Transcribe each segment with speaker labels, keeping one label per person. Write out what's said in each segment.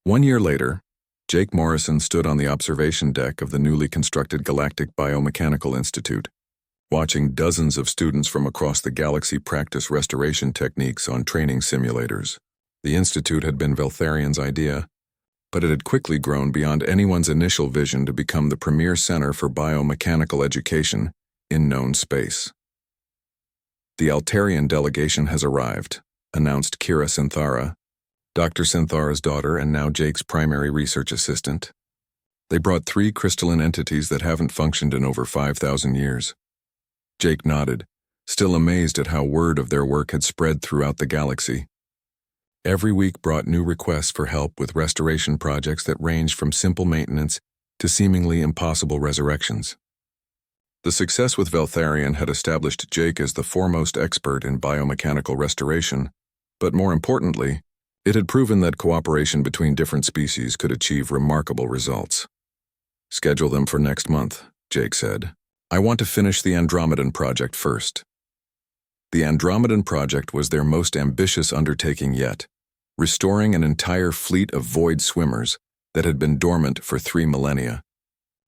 Speaker 1: 1 year later, Jake Morrison stood on the observation deck of the newly constructed Galactic Biomechanical Institute, watching dozens of students from across the galaxy practice restoration techniques on training simulators. The institute had been Veltharian's idea, but it had quickly grown beyond anyone's initial vision to become the premier center for biomechanical education in known space. "The Altarian delegation has arrived," announced Kira Synthara, Dr. Synthara's daughter and now Jake's primary research assistant. "They brought 3 crystalline entities that haven't functioned in over 5,000 years. Jake nodded, still amazed at how word of their work had spread throughout the galaxy. Every week brought new requests for help with restoration projects that ranged from simple maintenance to seemingly impossible resurrections. The success with Veltharian had established Jake as the foremost expert in biomechanical restoration, but more importantly, it had proven that cooperation between different species could achieve remarkable results. "Schedule them for next month," Jake said. "I want to finish the Andromedan project first." The Andromedan project was their most ambitious undertaking yet, restoring an entire fleet of void swimmers that had been dormant for 3 millennia.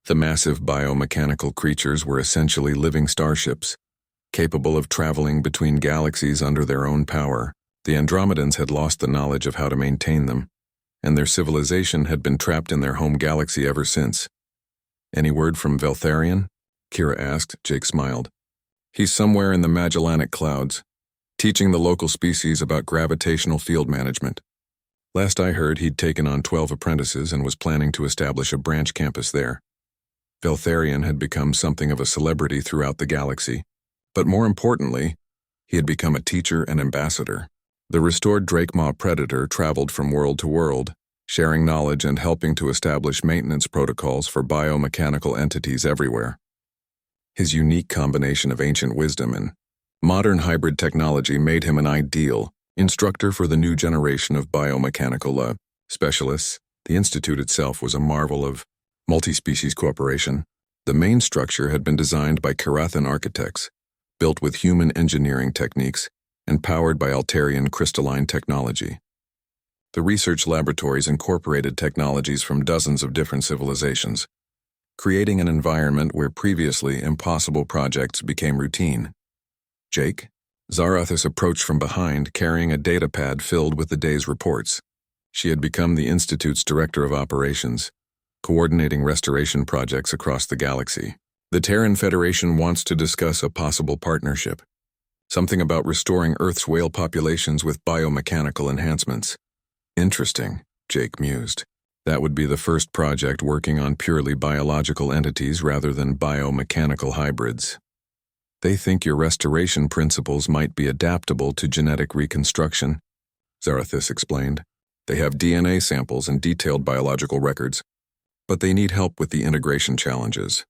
Speaker 1: The massive biomechanical creatures were essentially living starships, capable of traveling between galaxies under their own power. The Andromedans had lost the knowledge of how to maintain them, and their civilization had been trapped in their home galaxy ever since. "Any word from Veltharian?" Kira asked. Jake smiled. "He's somewhere in the Magellanic clouds, teaching the local species about gravitational field management. Last I heard, he'd taken on 12 apprentices and was planning to establish a branch campus there." Veltharian had become something of a celebrity throughout the galaxy, but more importantly, he had become a teacher and ambassador. The restored Drakemaw Predator traveled from world to world, sharing knowledge and helping to establish maintenance protocols for biomechanical entities everywhere. His unique combination of ancient wisdom and modern hybrid technology made him an ideal instructor for the new generation of biomechanical specialists. The institute itself was a marvel of multi-species cooperation. The main structure had been designed by Karathan architects, built with human engineering techniques, and powered by Altarian crystalline technology. The research laboratories incorporated technologies from dozens of different civilizations, creating an environment where previously impossible projects became routine. "Jake?" Zarathis approached from behind, carrying a datapad filled with the day's reports. She had become the Institute's director of operations, coordinating restoration projects across the galaxy. "The Terran Federation wants to discuss a possible partnership. Something about restoring Earth's whale populations with biomechanical enhancements." "Interesting," Jake mused. "That would be the first project working on purely biological entities rather than biomechanical hybrids. They think your restoration principles might be adaptable to genetic reconstruction," Zarathis explained. "They have DNA samples and detailed biological records, but they need help with the integration challenges."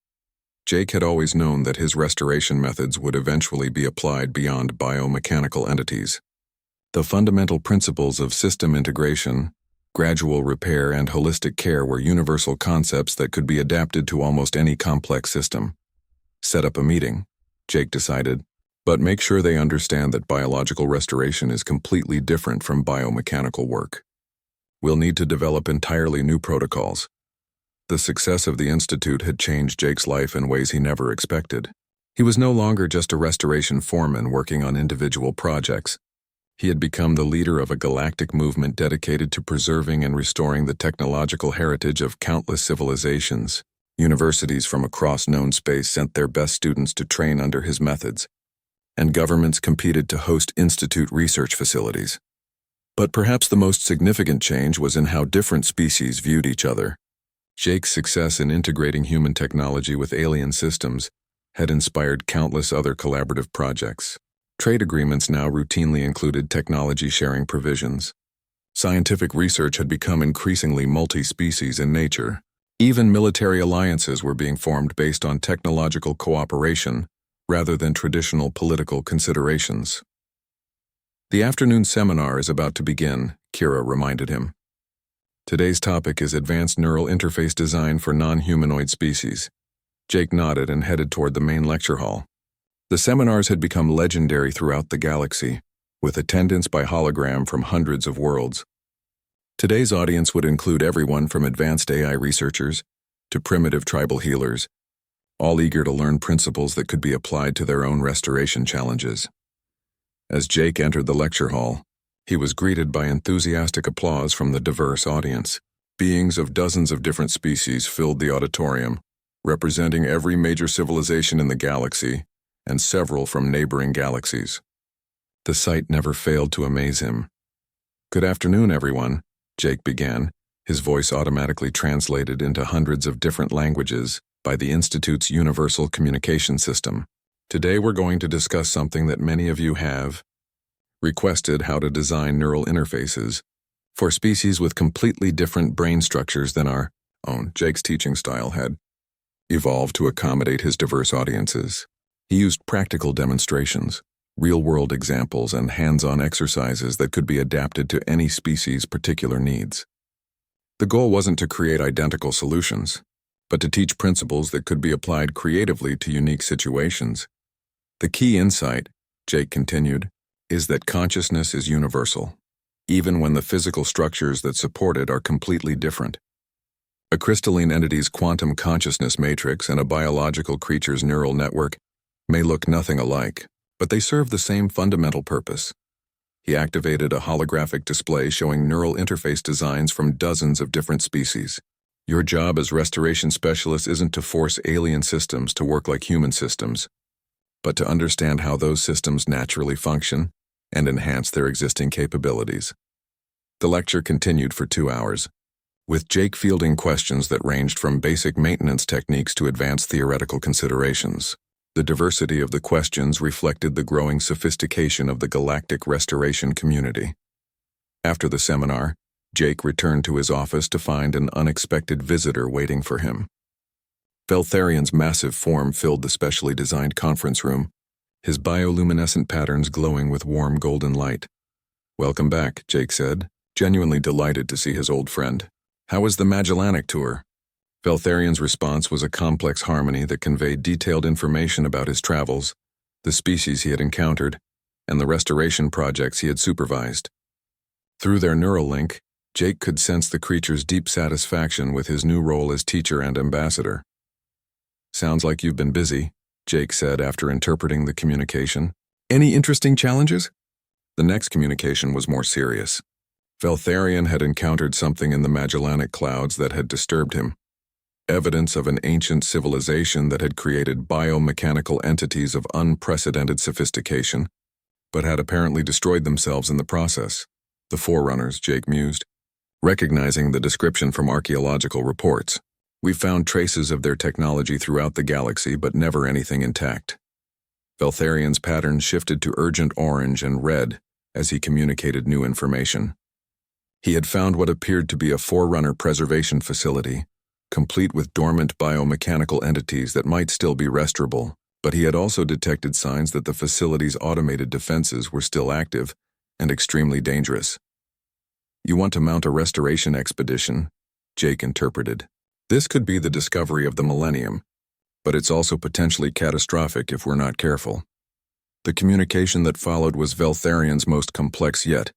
Speaker 1: Jake had always known that his restoration methods would eventually be applied beyond biomechanical entities. The fundamental principles of system integration, gradual repair, and holistic care were universal concepts that could be adapted to almost any complex system. "Set up a meeting," Jake decided, "but make sure they understand that biological restoration is completely different from biomechanical work. We'll need to develop entirely new protocols." The success of the Institute had changed Jake's life in ways he never expected. He was no longer just a restoration foreman working on individual projects. He had become the leader of a galactic movement dedicated to preserving and restoring the technological heritage of countless civilizations. Universities from across known space sent their best students to train under his methods, and governments competed to host Institute research facilities. But perhaps the most significant change was in how different species viewed each other. Jake's success in integrating human technology with alien systems had inspired countless other collaborative projects. Trade agreements now routinely included technology-sharing provisions. Scientific research had become increasingly multi-species in nature. Even military alliances were being formed based on technological cooperation rather than traditional political considerations. "The afternoon seminar is about to begin," Kira reminded him. "Today's topic is Advanced Neural Interface Design for Non-Humanoid Species." Jake nodded and headed toward the main lecture hall. The seminars had become legendary throughout the galaxy, with attendance by hologram from hundreds of worlds. Today's audience would include everyone from advanced AI researchers to primitive tribal healers, all eager to learn principles that could be applied to their own restoration challenges. As Jake entered the lecture hall, he was greeted by enthusiastic applause from the diverse audience. Beings of dozens of different species filled the auditorium, representing every major civilization in the galaxy and several from neighboring galaxies. The sight never failed to amaze him. "Good afternoon, everyone," Jake began, his voice automatically translated into hundreds of different languages by the Institute's Universal Communication System. "Today we're going to discuss something that many of you have requested: how to design neural interfaces for species with completely different brain structures than our own." Jake's teaching style had evolved to accommodate his diverse audiences. He used practical demonstrations, real-world examples, and hands-on exercises that could be adapted to any species' particular needs. The goal wasn't to create identical solutions, but to teach principles that could be applied creatively to unique situations. "The key insight," Jake continued, "is that consciousness is universal, even when the physical structures that support it are completely different. A crystalline entity's quantum consciousness matrix and a biological creature's neural network may look nothing alike, but they serve the same fundamental purpose." He activated a holographic display showing neural interface designs from dozens of different species. "Your job as restoration specialists isn't to force alien systems to work like human systems, but to understand how those systems naturally function and enhance their existing capabilities." The lecture continued for 2 hours, with Jake fielding questions that ranged from basic maintenance techniques to advanced theoretical considerations. The diversity of the questions reflected the growing sophistication of the galactic restoration community. After the seminar, Jake returned to his office to find an unexpected visitor waiting for him. Veltharian's massive form filled the specially designed conference room, his bioluminescent patterns glowing with warm golden light. "Welcome back," Jake said, genuinely delighted to see his old friend. "How was the Magellanic tour?" Veltharian's response was a complex harmony that conveyed detailed information about his travels, the species he had encountered, and the restoration projects he had supervised. Through their neural link, Jake could sense the creature's deep satisfaction with his new role as teacher and ambassador. "Sounds like you've been busy," Jake said after interpreting the communication. "Any interesting challenges?" The next communication was more serious. Veltharian had encountered something in the Magellanic clouds that had disturbed him. Evidence of an ancient civilization that had created biomechanical entities of unprecedented sophistication, but had apparently destroyed themselves in the process. "The Forerunners," Jake mused, recognizing the description from archaeological reports. "We found traces of their technology throughout the galaxy, but never anything intact." Veltharian's patterns shifted to urgent orange and red as he communicated new information. He had found what appeared to be a Forerunner preservation facility, complete with dormant biomechanical entities that might still be restorable, but he had also detected signs that the facility's automated defenses were still active and extremely dangerous. "You want to mount a restoration expedition?" Jake interpreted. "This could be the discovery of the millennium, but it's also potentially catastrophic if we're not careful." The communication that followed was Veltharian's most complex yet,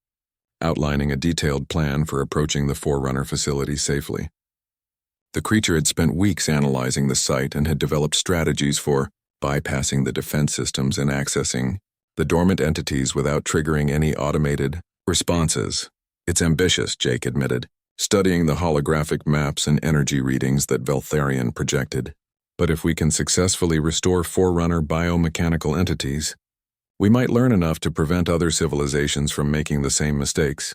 Speaker 1: outlining a detailed plan for approaching the Forerunner facility safely. The creature had spent weeks analyzing the site and had developed strategies for bypassing the defense systems and accessing the dormant entities without triggering any automated responses. "It's ambitious," Jake admitted, studying the holographic maps and energy readings that Veltharian projected. "But if we can successfully restore Forerunner biomechanical entities, we might learn enough to prevent other civilizations from making the same mistakes."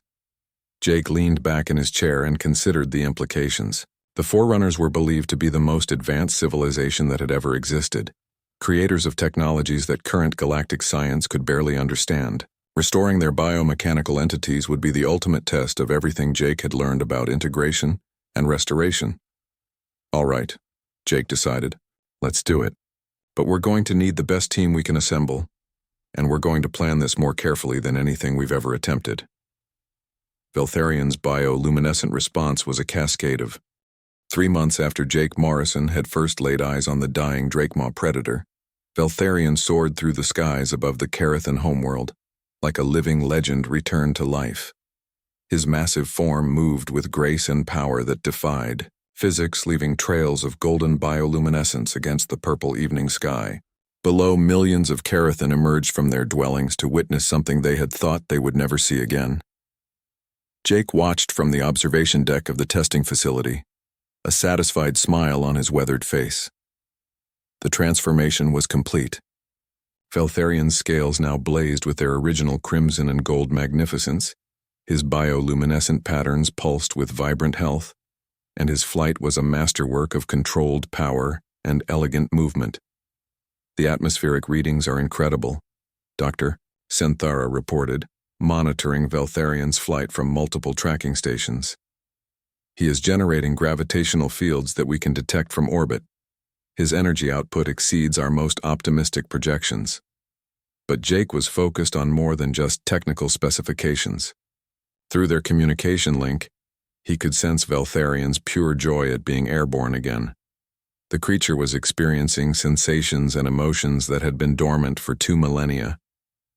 Speaker 1: Jake leaned back in his chair and considered the implications. The Forerunners were believed to be the most advanced civilization that had ever existed, creators of technologies that current galactic science could barely understand. Restoring their biomechanical entities would be the ultimate test of everything Jake had learned about integration and restoration. "All right," Jake decided. "Let's do it. But we're going to need the best team we can assemble, and we're going to plan this more carefully than anything we've ever attempted." Veltharian's bioluminescent response was a cascade of 3 months after Jake Morrison had first laid eyes on the dying Drakemaw predator, Veltharian soared through the skies above the Carathan homeworld, like a living legend returned to life. His massive form moved with grace and power that defied physics, leaving trails of golden bioluminescence against the purple evening sky. Below, millions of Karathan emerged from their dwellings to witness something they had thought they would never see again. Jake watched from the observation deck of the testing facility, a satisfied smile on his weathered face. The transformation was complete. Veltharian's scales now blazed with their original crimson and gold magnificence, his bioluminescent patterns pulsed with vibrant health, and his flight was a masterwork of controlled power and elegant movement. The atmospheric readings are incredible, Dr. Senthara reported, monitoring Veltharian's flight from multiple tracking stations. He is generating gravitational fields that we can detect from orbit. His energy output exceeds our most optimistic projections. But Jake was focused on more than just technical specifications. Through their communication link, he could sense Veltharian's pure joy at being airborne again. The creature was experiencing sensations and emotions that had been dormant for 2 millennia,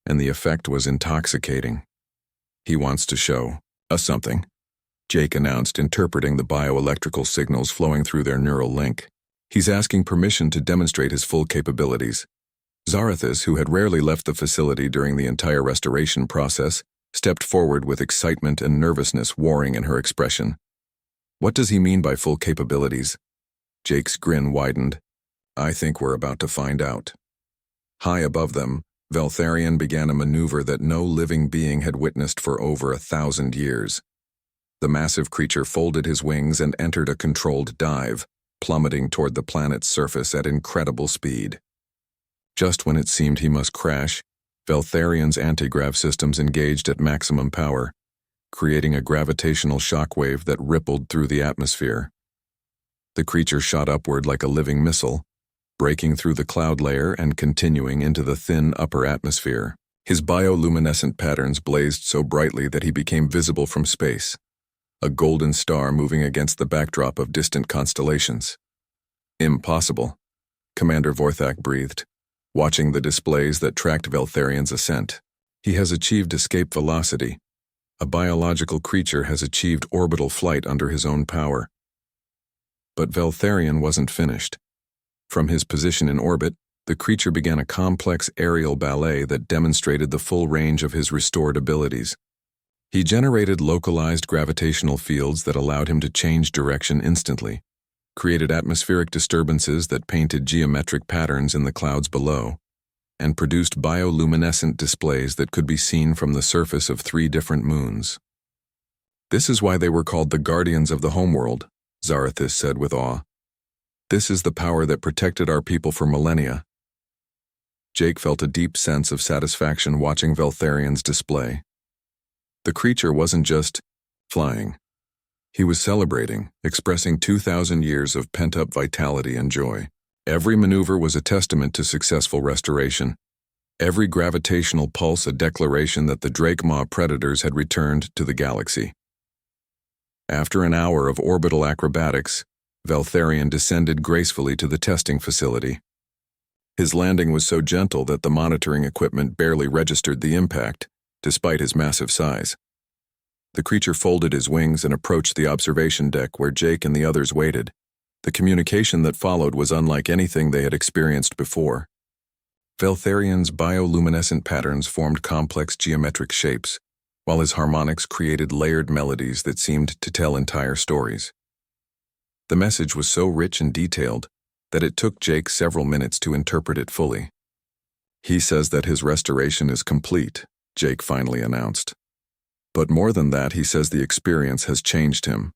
Speaker 1: and the effect was intoxicating. He wants to show us something, Jake announced, interpreting the bioelectrical signals flowing through their neural link. He's asking permission to demonstrate his full capabilities. Zarathis, who had rarely left the facility during the entire restoration process, stepped forward with excitement and nervousness warring in her expression. What does he mean by full capabilities? Jake's grin widened. I think we're about to find out. High above them, Veltharian began a maneuver that no living being had witnessed for over 1,000 years. The massive creature folded his wings and entered a controlled dive, plummeting toward the planet's surface at incredible speed. Just when it seemed he must crash, Veltharian's anti-grav systems engaged at maximum power, creating a gravitational shockwave that rippled through the atmosphere. The creature shot upward like a living missile, breaking through the cloud layer and continuing into the thin upper atmosphere. His bioluminescent patterns blazed so brightly that he became visible from space, a golden star moving against the backdrop of distant constellations. Impossible, Commander Vorthak breathed, watching the displays that tracked Veltharian's ascent. He has achieved escape velocity. A biological creature has achieved orbital flight under his own power. But Veltharian wasn't finished. From his position in orbit, the creature began a complex aerial ballet that demonstrated the full range of his restored abilities. He generated localized gravitational fields that allowed him to change direction instantly, created atmospheric disturbances that painted geometric patterns in the clouds below, and produced bioluminescent displays that could be seen from the surface of 3 different moons. This is why they were called the Guardians of the Homeworld, Zarathis said with awe. This is the power that protected our people for millennia. Jake felt a deep sense of satisfaction watching Veltharian's display. The creature wasn't just flying. He was celebrating, expressing 2,000 years of pent-up vitality and joy. Every maneuver was a testament to successful restoration. Every gravitational pulse a declaration that the Drakemaw predators had returned to the galaxy. After an hour of orbital acrobatics, Veltharian descended gracefully to the testing facility. His landing was so gentle that the monitoring equipment barely registered the impact, despite his massive size. The creature folded his wings and approached the observation deck where Jake and the others waited. The communication that followed was unlike anything they had experienced before. Veltharian's bioluminescent patterns formed complex geometric shapes, while his harmonics created layered melodies that seemed to tell entire stories. The message was so rich and detailed that it took Jake several minutes to interpret it fully. He says that his restoration is complete, Jake finally announced. But more than that, he says the experience has changed him.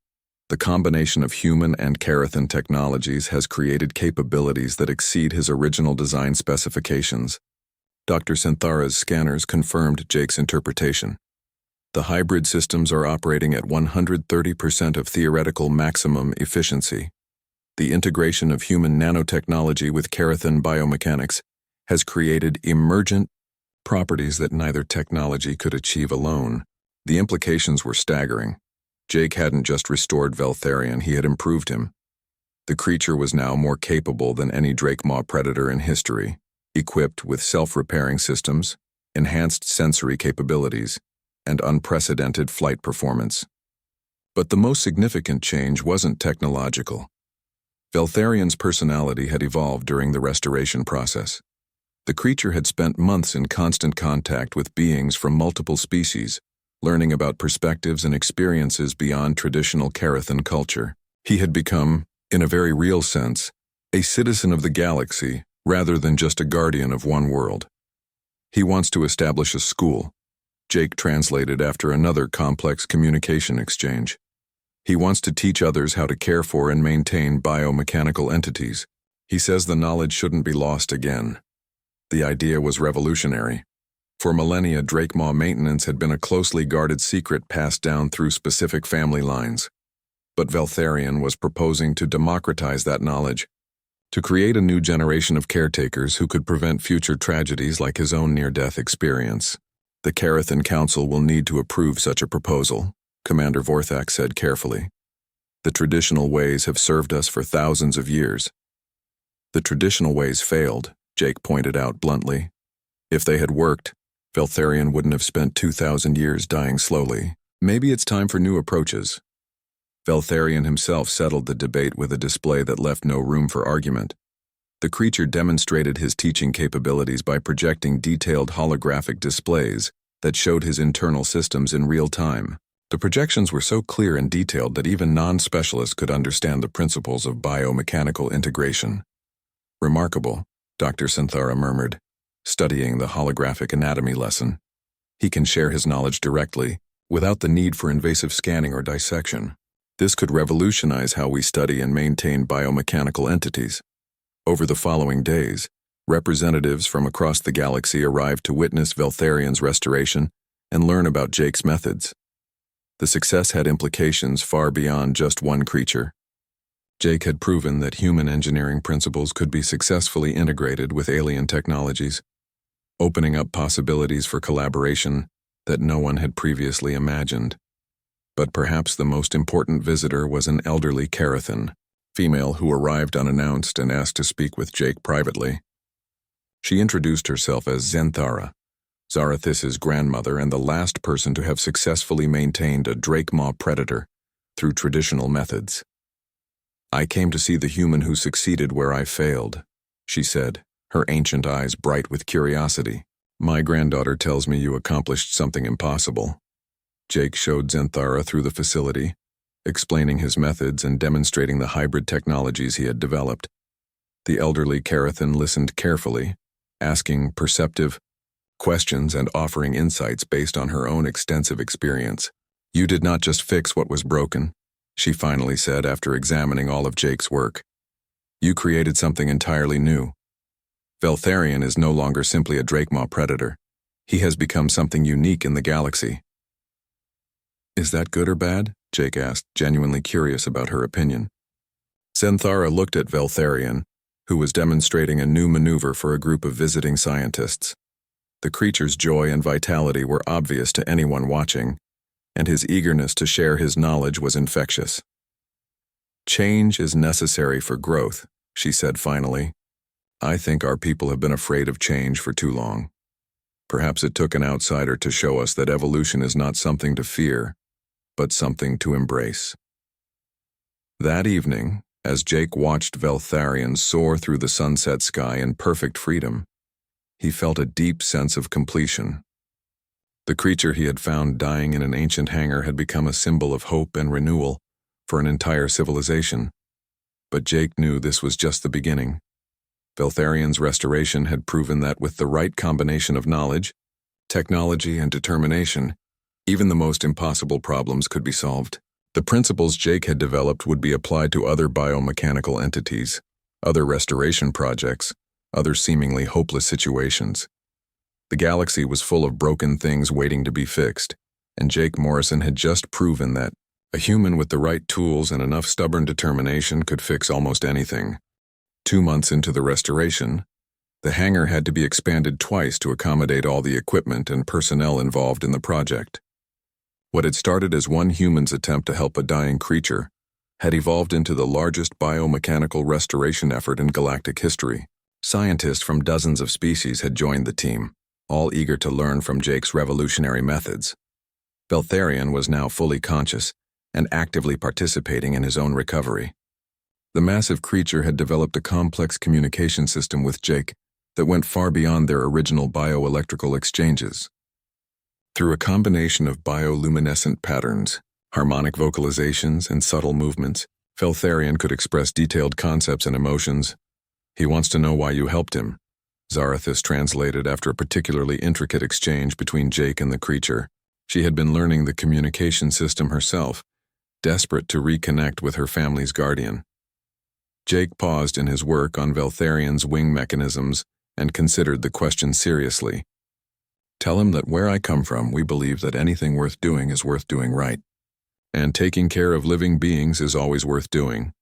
Speaker 1: The combination of human and Karathan technologies has created capabilities that exceed his original design specifications. Dr. Senthara's scanners confirmed Jake's interpretation. The hybrid systems are operating at 130% of theoretical maximum efficiency. The integration of human nanotechnology with Karathan biomechanics has created emergent properties that neither technology could achieve alone. The implications were staggering. Jake hadn't just restored Veltharian, he had improved him. The creature was now more capable than any Drakemaw predator in history, equipped with self-repairing systems, enhanced sensory capabilities, and unprecedented flight performance. But the most significant change wasn't technological. Veltharian's personality had evolved during the restoration process. The creature had spent months in constant contact with beings from multiple species, learning about perspectives and experiences beyond traditional Carathan culture. He had become, in a very real sense, a citizen of the galaxy rather than just a guardian of one world. He wants to establish a school, Jake translated after another complex communication exchange. He wants to teach others how to care for and maintain biomechanical entities. He says the knowledge shouldn't be lost again. The idea was revolutionary. For millennia, Drakemaw maintenance had been a closely guarded secret passed down through specific family lines. But Veltharian was proposing to democratize that knowledge, to create a new generation of caretakers who could prevent future tragedies like his own near-death experience. The Carathan Council will need to approve such a proposal, Commander Vorthak said carefully. The traditional ways have served us for thousands of years. The traditional ways failed, Jake pointed out bluntly. If they had worked, Veltharian wouldn't have spent 2,000 years dying slowly. Maybe it's time for new approaches. Veltharian himself settled the debate with a display that left no room for argument. The creature demonstrated his teaching capabilities by projecting detailed holographic displays that showed his internal systems in real time. The projections were so clear and detailed that even non-specialists could understand the principles of biomechanical integration. Remarkable, Dr. Synthara murmured, studying the holographic anatomy lesson. He can share his knowledge directly, without the need for invasive scanning or dissection. This could revolutionize how we study and maintain biomechanical entities. Over the following days, representatives from across the galaxy arrived to witness Veltharian's restoration and learn about Jake's methods. The success had implications far beyond just one creature. Jake had proven that human engineering principles could be successfully integrated with alien technologies, opening up possibilities for collaboration that no one had previously imagined. But perhaps the most important visitor was an elderly Carathan, female who arrived unannounced and asked to speak with Jake privately. She introduced herself as Zenthara, Zarathus's grandmother and the last person to have successfully maintained a Drakemaw predator through traditional methods. "I came to see the human who succeeded where I failed," she said, her ancient eyes bright with curiosity. "My granddaughter tells me you accomplished something impossible." Jake showed Zenthara through the facility, explaining his methods and demonstrating the hybrid technologies he had developed. The elderly Carathan listened carefully, asking perceptive questions and offering insights based on her own extensive experience. "You did not just fix what was broken," she finally said after examining all of Jake's work. "You created something entirely new. Veltharian is no longer simply a Drakemaw predator. He has become something unique in the galaxy." "Is that good or bad?" Jake asked, genuinely curious about her opinion. Zenthara looked at Veltharian, who was demonstrating a new maneuver for a group of visiting scientists. The creature's joy and vitality were obvious to anyone watching, and his eagerness to share his knowledge was infectious. "Change is necessary for growth," she said finally. "I think our people have been afraid of change for too long. Perhaps it took an outsider to show us that evolution is not something to fear, but something to embrace." That evening, as Jake watched Veltharian soar through the sunset sky in perfect freedom, he felt a deep sense of completion. The creature he had found dying in an ancient hangar had become a symbol of hope and renewal for an entire civilization. But Jake knew this was just the beginning. Veltharian's restoration had proven that with the right combination of knowledge, technology, and determination, even the most impossible problems could be solved. The principles Jake had developed would be applied to other biomechanical entities, other restoration projects, other seemingly hopeless situations. The galaxy was full of broken things waiting to be fixed, and Jake Morrison had just proven that a human with the right tools and enough stubborn determination could fix almost anything. 2 months into the restoration, the hangar had to be expanded twice to accommodate all the equipment and personnel involved in the project. What had started as one human's attempt to help a dying creature had evolved into the largest biomechanical restoration effort in galactic history. Scientists from dozens of species had joined the team, all eager to learn from Jake's revolutionary methods. Veltharion was now fully conscious and actively participating in his own recovery. The massive creature had developed a complex communication system with Jake that went far beyond their original bioelectrical exchanges. Through a combination of bioluminescent patterns, harmonic vocalizations, and subtle movements, Veltharion could express detailed concepts and emotions. "He wants to know why you helped him," Zarathis translated after a particularly intricate exchange between Jake and the creature. She had been learning the communication system herself, desperate to reconnect with her family's guardian. Jake paused in his work on Veltharion's wing mechanisms and considered the question seriously. "Tell him that where I come from, we believe that anything worth doing is worth doing right. And taking care of living beings is always worth doing."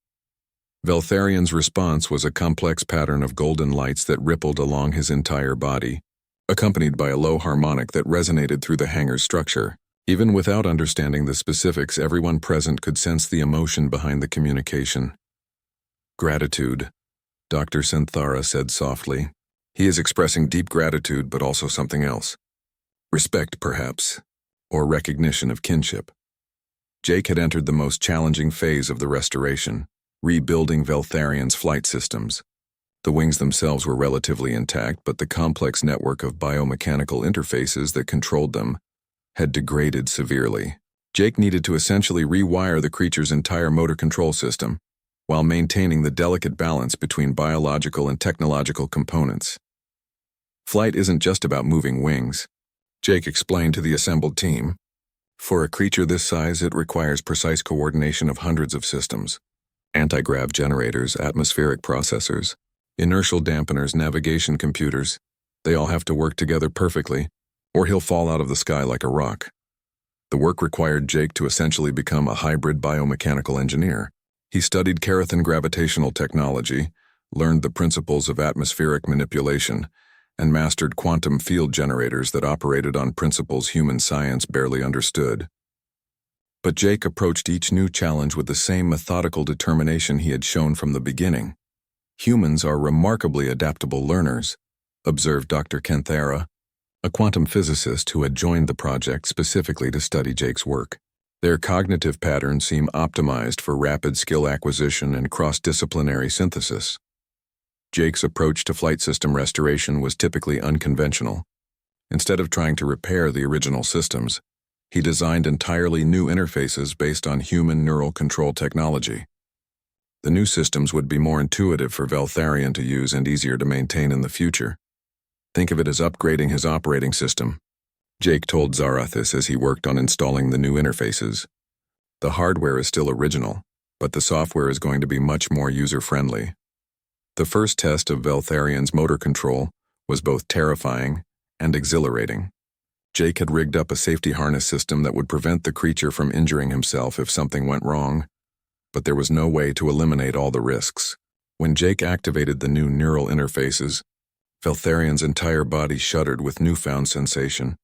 Speaker 1: Veltharion's response was a complex pattern of golden lights that rippled along his entire body, accompanied by a low harmonic that resonated through the hangar's structure. Even without understanding the specifics, everyone present could sense the emotion behind the communication. "Gratitude," Dr. Synthara said softly. "He is expressing deep gratitude, but also something else. Respect, perhaps, or recognition of kinship." Jake had entered the most challenging phase of the restoration, rebuilding Veltharion's flight systems. The wings themselves were relatively intact, but the complex network of biomechanical interfaces that controlled them had degraded severely. Jake needed to essentially rewire the creature's entire motor control system, while maintaining the delicate balance between biological and technological components. "Flight isn't just about moving wings," Jake explained to the assembled team. "For a creature this size, it requires precise coordination of hundreds of systems. Anti-grav generators, atmospheric processors, inertial dampeners, navigation computers. They all have to work together perfectly, or he'll fall out of the sky like a rock." The work required Jake to essentially become a hybrid biomechanical engineer. He studied Carathan gravitational technology, learned the principles of atmospheric manipulation, and mastered quantum field generators that operated on principles human science barely understood. But Jake approached each new challenge with the same methodical determination he had shown from the beginning. "Humans are remarkably adaptable learners," observed Dr. Kenthara, a quantum physicist who had joined the project specifically to study Jake's work. "Their cognitive patterns seem optimized for rapid skill acquisition and cross-disciplinary synthesis." Jake's approach to flight system restoration was typically unconventional. Instead of trying to repair the original systems, he designed entirely new interfaces based on human neural control technology. The new systems would be more intuitive for Veltharion to use and easier to maintain in the future. "Think of it as upgrading his operating system," Jake told Zarathis as he worked on installing the new interfaces. "The hardware is still original, but the software is going to be much more user-friendly." The first test of Veltharion's motor control was both terrifying and exhilarating. Jake had rigged up a safety harness system that would prevent the creature from injuring himself if something went wrong, but there was no way to eliminate all the risks. When Jake activated the new neural interfaces, Veltharion's entire body shuddered with newfound sensation.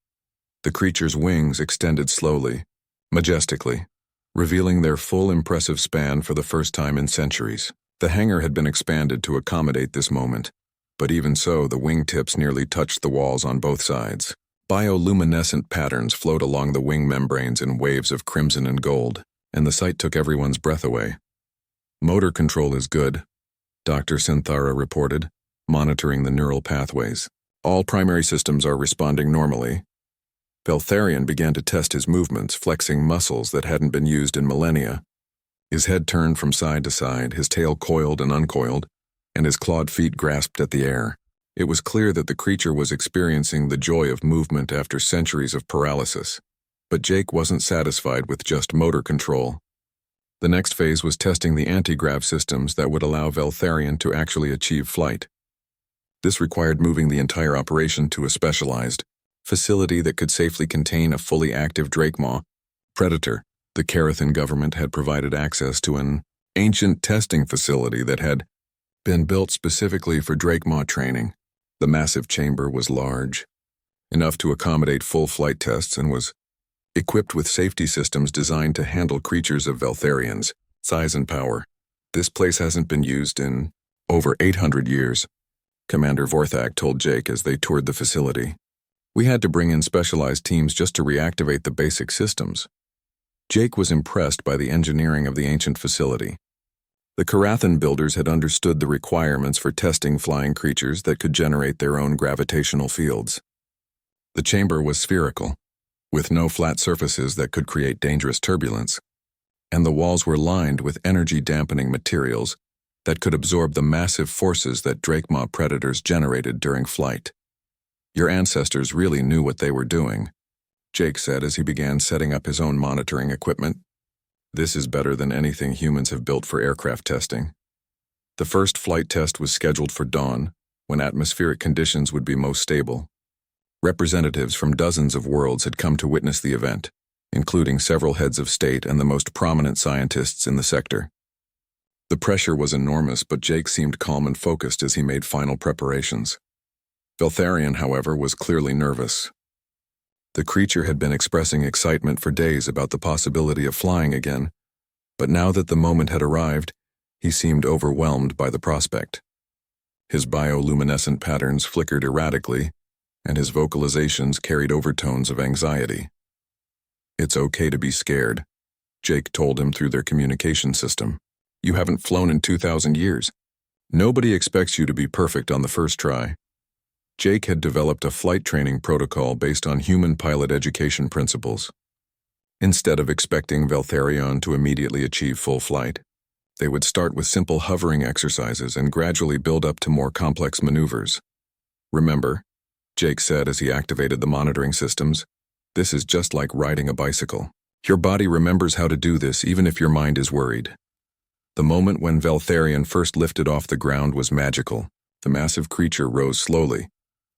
Speaker 1: The creature's wings extended slowly, majestically, revealing their full impressive span for the first time in centuries. The hangar had been expanded to accommodate this moment, but even so, the wingtips nearly touched the walls on both sides. Bioluminescent patterns flowed along the wing membranes in waves of crimson and gold, and the sight took everyone's breath away. "Motor control is good," Dr. Synthara reported, monitoring the neural pathways. "All primary systems are responding normally." Veltharion began to test his movements, flexing muscles that hadn't been used in millennia. His head turned from side to side, his tail coiled and uncoiled, and his clawed feet grasped at the air. It was clear that the creature was experiencing the joy of movement after centuries of paralysis. But Jake wasn't satisfied with just motor control. The next phase was testing the anti-grav systems that would allow Veltharion to actually achieve flight. This required moving the entire operation to a specialized facility that could safely contain a fully active Drakemaw predator. The Carathan government had provided access to an ancient testing facility that had been built specifically for Drakemaw training. The massive chamber was large, enough to accommodate full flight tests, and was equipped with safety systems designed to handle creatures of Veltharion's size and power. "This place hasn't been used in over 800 years, Commander Vorthak told Jake as they toured the facility. We had to bring in specialized teams just to reactivate the basic systems. Jake was impressed by the engineering of the ancient facility. The Karathan builders had understood the requirements for testing flying creatures that could generate their own gravitational fields. The chamber was spherical, with no flat surfaces that could create dangerous turbulence, and the walls were lined with energy-dampening materials that could absorb the massive forces that Drakemaw predators generated during flight. Your ancestors really knew what they were doing, Jake said as he began setting up his own monitoring equipment. This is better than anything humans have built for aircraft testing. The first flight test was scheduled for dawn, when atmospheric conditions would be most stable. Representatives from dozens of worlds had come to witness the event, including several heads of state and the most prominent scientists in the sector. The pressure was enormous, but Jake seemed calm and focused as he made final preparations. Veltharion, however, was clearly nervous. The creature had been expressing excitement for days about the possibility of flying again, but now that the moment had arrived, he seemed overwhelmed by the prospect. His bioluminescent patterns flickered erratically, and his vocalizations carried overtones of anxiety. "It's okay to be scared," Jake told him through their communication system. "You haven't flown in 2,000 years. Nobody expects you to be perfect on the first try." Jake had developed a flight training protocol based on human pilot education principles. Instead of expecting Veltharion to immediately achieve full flight, they would start with simple hovering exercises and gradually build up to more complex maneuvers. "Remember," Jake said as he activated the monitoring systems, "this is just like riding a bicycle. Your body remembers how to do this even if your mind is worried." The moment when Veltharion first lifted off the ground was magical. The massive creature rose slowly,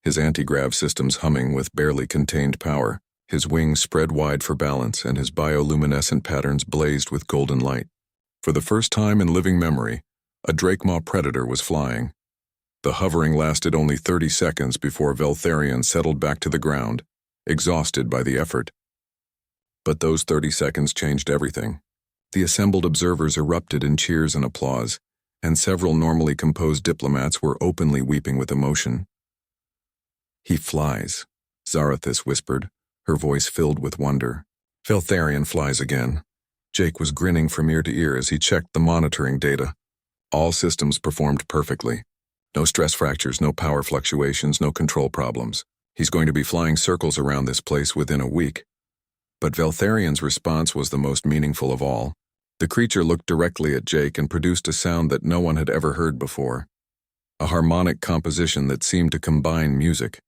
Speaker 1: his anti-grav systems humming with barely contained power. His wings spread wide for balance, and his bioluminescent patterns blazed with golden light. For the first time in living memory, a Drakemaw predator was flying. The hovering lasted only 30 seconds before Veltharion settled back to the ground, exhausted by the effort. But those 30 seconds changed everything. The assembled observers erupted in cheers and applause, and several normally composed diplomats were openly weeping with emotion. "He flies," Zarathis whispered, her voice filled with wonder. "Veltharion flies again." Jake was grinning from ear to ear as he checked the monitoring data. All systems performed perfectly. No stress fractures, no power fluctuations, no control problems. He's going to be flying circles around this place within a week. But Veltharion's response was the most meaningful of all. The creature looked directly at Jake and produced a sound that no one had ever heard before. A harmonic composition that seemed to combine music,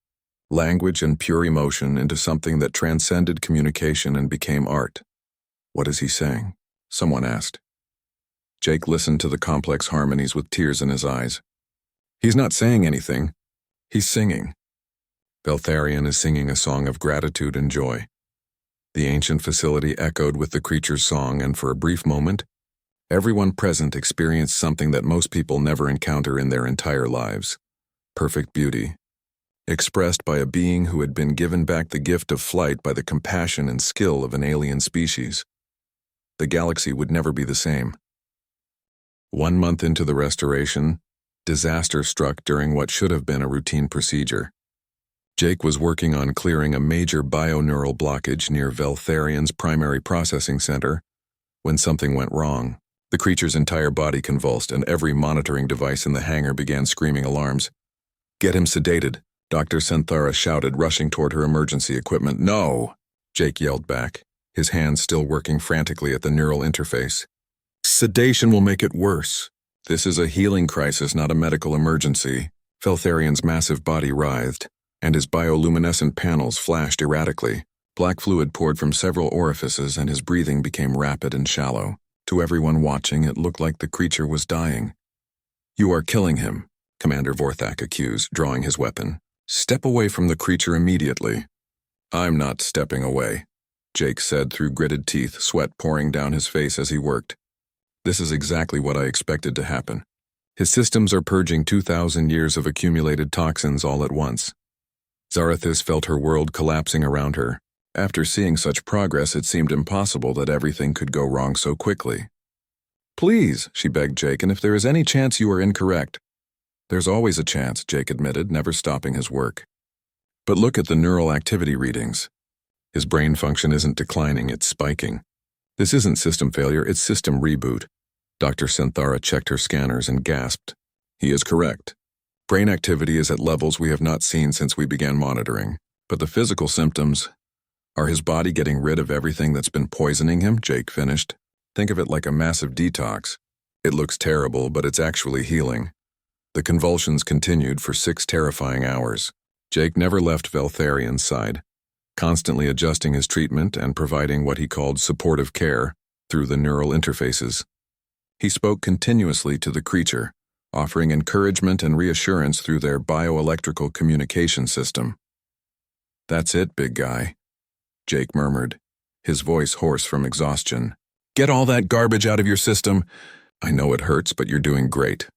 Speaker 1: language, and pure emotion into something that transcended communication and became art. "What is he saying?" someone asked. Jake listened to the complex harmonies with tears in his eyes. "He's not saying anything. He's singing." Veltharion is singing a song of gratitude and joy. The ancient facility echoed with the creature's song, and for a brief moment, everyone present experienced something that most people never encounter in their entire lives: perfect beauty, expressed by a being who had been given back the gift of flight by the compassion and skill of an alien species. The galaxy would never be the same. 1 month into the restoration, disaster struck during what should have been a routine procedure. Jake was working on clearing a major bioneural blockage near Veltharion's primary processing center when something went wrong. The creature's entire body convulsed, and every monitoring device in the hangar began screaming alarms. "Get him sedated," Dr. Senthara shouted, rushing toward her emergency equipment. "No!" Jake yelled back, his hands still working frantically at the neural interface. "Sedation will make it worse. This is a healing crisis, not a medical emergency." Veltharion's massive body writhed, and his bioluminescent panels flashed erratically. Black fluid poured from several orifices, and his breathing became rapid and shallow. To everyone watching, it looked like the creature was dying. "You are killing him," Commander Vorthak accused, drawing his weapon. "Step away from the creature immediately." "I'm not stepping away," Jake said through gritted teeth, sweat pouring down his face as he worked. "This is exactly what I expected to happen. His systems are purging 2,000 years of accumulated toxins all at once." Zarathis felt her world collapsing around her. After seeing such progress, it seemed impossible that everything could go wrong so quickly. "Please," she begged Jake, "and if there is any chance you are incorrect." "There's always a chance," Jake admitted, never stopping his work. But look at the neural activity readings. His brain function isn't declining, it's spiking. This isn't system failure, it's system reboot. Dr. Senthara checked her scanners and gasped. He is correct. Brain activity is at levels we have not seen since we began monitoring. But the physical symptoms, are his body getting rid of everything that's been poisoning him? Jake finished. Think of it like a massive detox. It looks terrible, but it's actually healing. The convulsions continued for 6 terrifying hours. Jake never left Veltharian's side, constantly adjusting his treatment and providing what he called supportive care through the neural interfaces. He spoke continuously to the creature, offering encouragement and reassurance through their bioelectrical communication system. "That's it, big guy," Jake murmured, his voice hoarse from exhaustion. "Get all that garbage out of your system. I know it hurts, but you're doing great."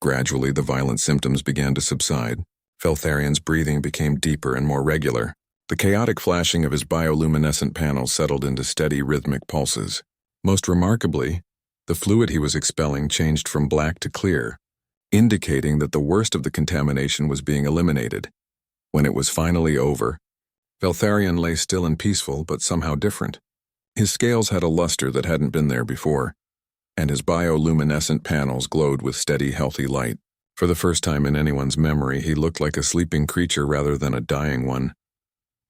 Speaker 1: Gradually, the violent symptoms began to subside. Veltharian's breathing became deeper and more regular. The chaotic flashing of his bioluminescent panels settled into steady rhythmic pulses. Most remarkably, the fluid he was expelling changed from black to clear, indicating that the worst of the contamination was being eliminated. When it was finally over, Veltharian lay still and peaceful, but somehow different. His scales had a luster that hadn't been there before, and his bioluminescent panels glowed with steady, healthy light. For the first time in anyone's memory, he looked like a sleeping creature rather than a dying one.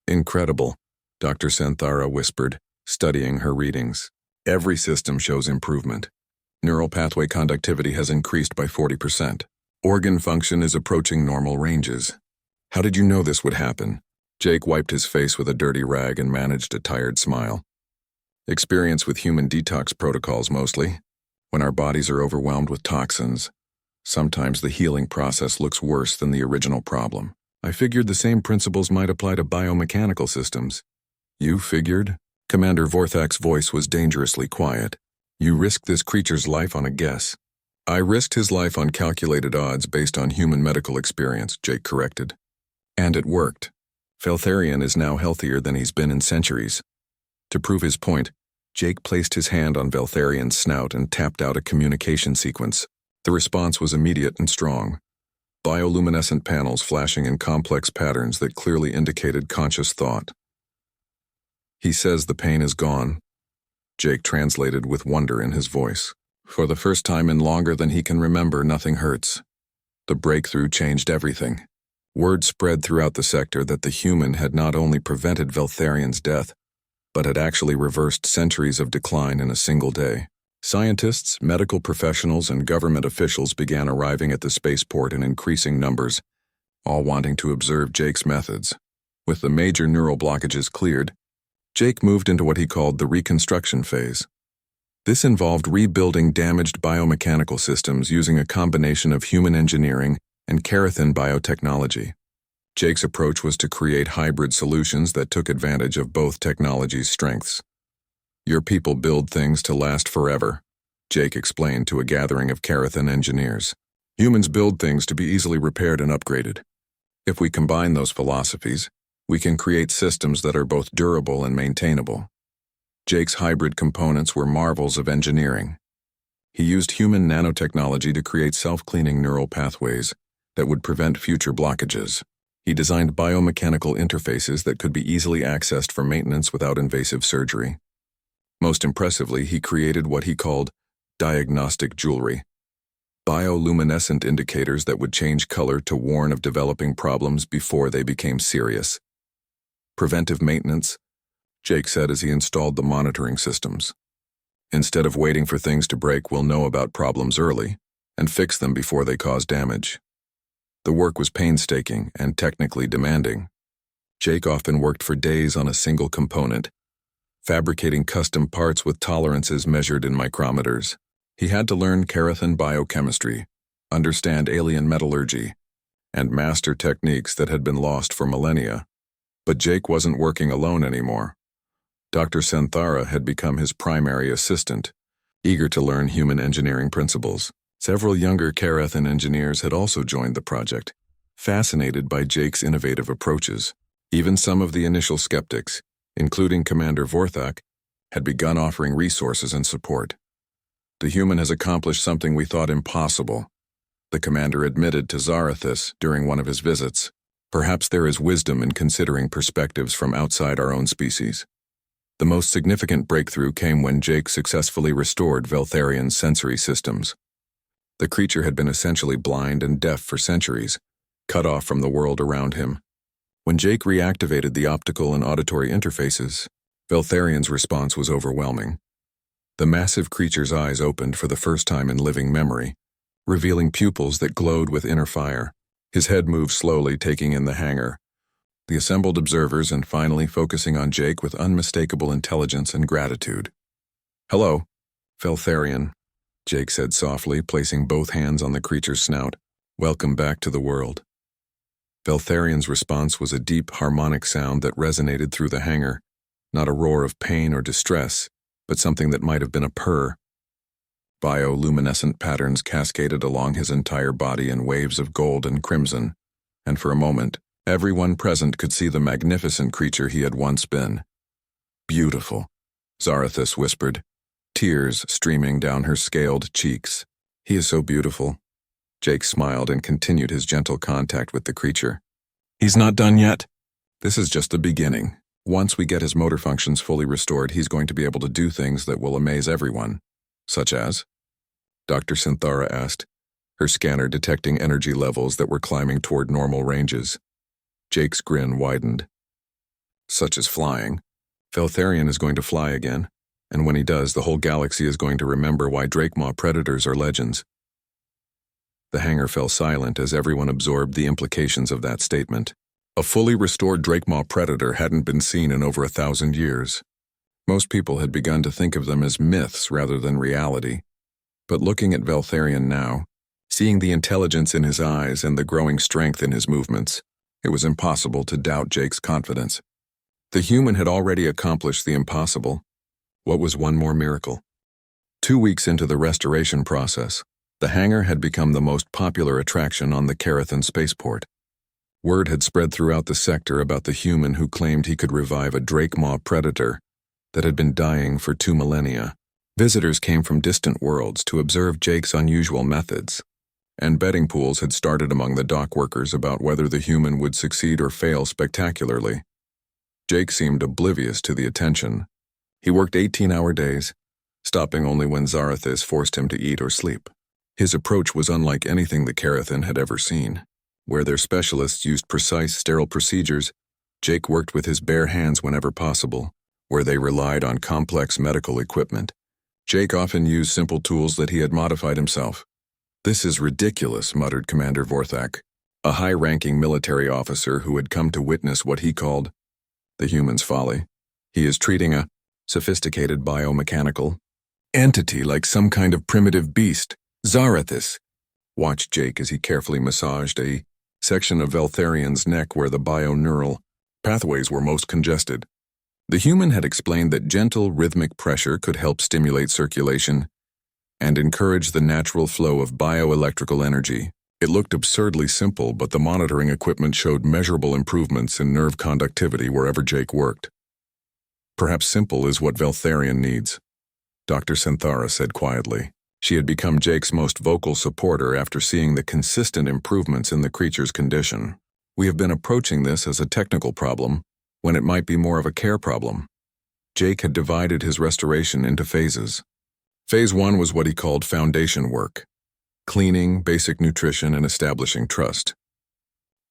Speaker 1: "Incredible," Dr. Senthara whispered, studying her readings. "Every system shows improvement. Neural pathway conductivity has increased by 40%. Organ function is approaching normal ranges. How did you know this would happen?" Jake wiped his face with a dirty rag and managed a tired smile. "Experience with human detox protocols mostly. When our bodies are overwhelmed with toxins, sometimes the healing process looks worse than the original problem. I figured the same principles might apply to biomechanical systems." "You figured?" Commander Vorthak's voice was dangerously quiet. "You risked this creature's life on a guess." "I risked his life on calculated odds based on human medical experience," Jake corrected. "And it worked. Veltharian is now healthier than he's been in centuries." To prove his point, Jake placed his hand on Veltharian's snout and tapped out a communication sequence. The response was immediate and strong. Bioluminescent panels flashing in complex patterns that clearly indicated conscious thought. "He says the pain is gone," Jake translated with wonder in his voice. "For the first time in longer than he can remember, nothing hurts." The breakthrough changed everything. Word spread throughout the sector that the human had not only prevented Veltharian's death, but had actually reversed centuries of decline in a single day. Scientists, medical professionals, and government officials began arriving at the spaceport in increasing numbers, all wanting to observe Jake's methods. With the major neural blockages cleared, Jake moved into what he called the reconstruction phase. This involved rebuilding damaged biomechanical systems using a combination of human engineering and Carathin biotechnology. Jake's approach was to create hybrid solutions that took advantage of both technologies' strengths. "Your people build things to last forever," Jake explained to a gathering of Carathin engineers. "Humans build things to be easily repaired and upgraded. If we combine those philosophies, we can create systems that are both durable and maintainable." Jake's hybrid components were marvels of engineering. He used human nanotechnology to create self-cleaning neural pathways that would prevent future blockages. He designed biomechanical interfaces that could be easily accessed for maintenance without invasive surgery. Most impressively, he created what he called diagnostic jewelry, bioluminescent indicators that would change color to warn of developing problems before they became serious. "Preventive maintenance," Jake said as he installed the monitoring systems. "Instead of waiting for things to break, we'll know about problems early and fix them before they cause damage." The work was painstaking and technically demanding. Jake often worked for days on a single component, fabricating custom parts with tolerances measured in micrometers. He had to learn Carathin biochemistry, understand alien metallurgy, and master techniques that had been lost for millennia. But Jake wasn't working alone anymore. Dr. Senthara had become his primary assistant, eager to learn human engineering principles. Several younger Carathin engineers had also joined the project, fascinated by Jake's innovative approaches. Even some of the initial skeptics, including Commander Vorthak, had begun offering resources and support. "The human has accomplished something we thought impossible," the commander admitted to Zarathis during one of his visits. Perhaps there is wisdom in considering perspectives from outside our own species. The most significant breakthrough came when Jake successfully restored Veltharian's sensory systems. The creature had been essentially blind and deaf for centuries, cut off from the world around him. When Jake reactivated the optical and auditory interfaces, Veltharian's response was overwhelming. The massive creature's eyes opened for the first time in living memory, revealing pupils that glowed with inner fire. His head moved slowly, taking in the hangar, the assembled observers, and finally focusing on Jake with unmistakable intelligence and gratitude. "Hello, Veltharian," Jake said softly, placing both hands on the creature's snout. "Welcome back to the world." Veltharian's response was a deep, harmonic sound that resonated through the hangar, not a roar of pain or distress, but something that might have been a purr. Bioluminescent patterns cascaded along his entire body in waves of gold and crimson, and for a moment, everyone present could see the magnificent creature he had once been. "Beautiful," Zarathus whispered, tears streaming down her scaled cheeks. "He is so beautiful." Jake smiled and continued his gentle contact with the creature. "He's not done yet. This is just the beginning. Once we get his motor functions fully restored, he's going to be able to do things that will amaze everyone." "Such as?" Dr. Synthara asked, her scanner detecting energy levels that were climbing toward normal ranges. Jake's grin widened. "Such as flying. Veltharian is going to fly again, and when he does, the whole galaxy is going to remember why Drakemaw predators are legends." The hangar fell silent as everyone absorbed the implications of that statement. A fully restored Drakemaw predator hadn't been seen in over 1,000 years. Most people had begun to think of them as myths rather than reality. But looking at Veltharian now, seeing the intelligence in his eyes and the growing strength in his movements, it was impossible to doubt Jake's confidence. The human had already accomplished the impossible. What was one more miracle? 2 weeks into the restoration process, the hangar had become the most popular attraction on the Carathan spaceport. Word had spread throughout the sector about the human who claimed he could revive a Drakemaw predator that had been dying for 2 millennia. Visitors came from distant worlds to observe Jake's unusual methods, and betting pools had started among the dock workers about whether the human would succeed or fail spectacularly. Jake seemed oblivious to the attention. He worked 18-hour days, stopping only when Zarathus forced him to eat or sleep. His approach was unlike anything the Carathan had ever seen. Where their specialists used precise, sterile procedures, Jake worked with his bare hands whenever possible. Where they relied on complex medical equipment, Jake often used simple tools that he had modified himself. "This is ridiculous," muttered Commander Vorthak, a high-ranking military officer who had come to witness what he called the human's folly. "He is treating a sophisticated biomechanical entity like some kind of primitive beast." Zarathus watched Jake as he carefully massaged a section of Veltharian's neck where the bioneural pathways were most congested. The human had explained that gentle, rhythmic pressure could help stimulate circulation and encourage the natural flow of bioelectrical energy. It looked absurdly simple, but the monitoring equipment showed measurable improvements in nerve conductivity wherever Jake worked. "Perhaps simple is what Veltharian needs," Dr. Synthara said quietly. She had become Jake's most vocal supporter after seeing the consistent improvements in the creature's condition. "We have been approaching this as a technical problem, when it might be more of a care problem." Jake had divided his restoration into phases. Phase 1 was what he called foundation work: cleaning, basic nutrition, and establishing trust.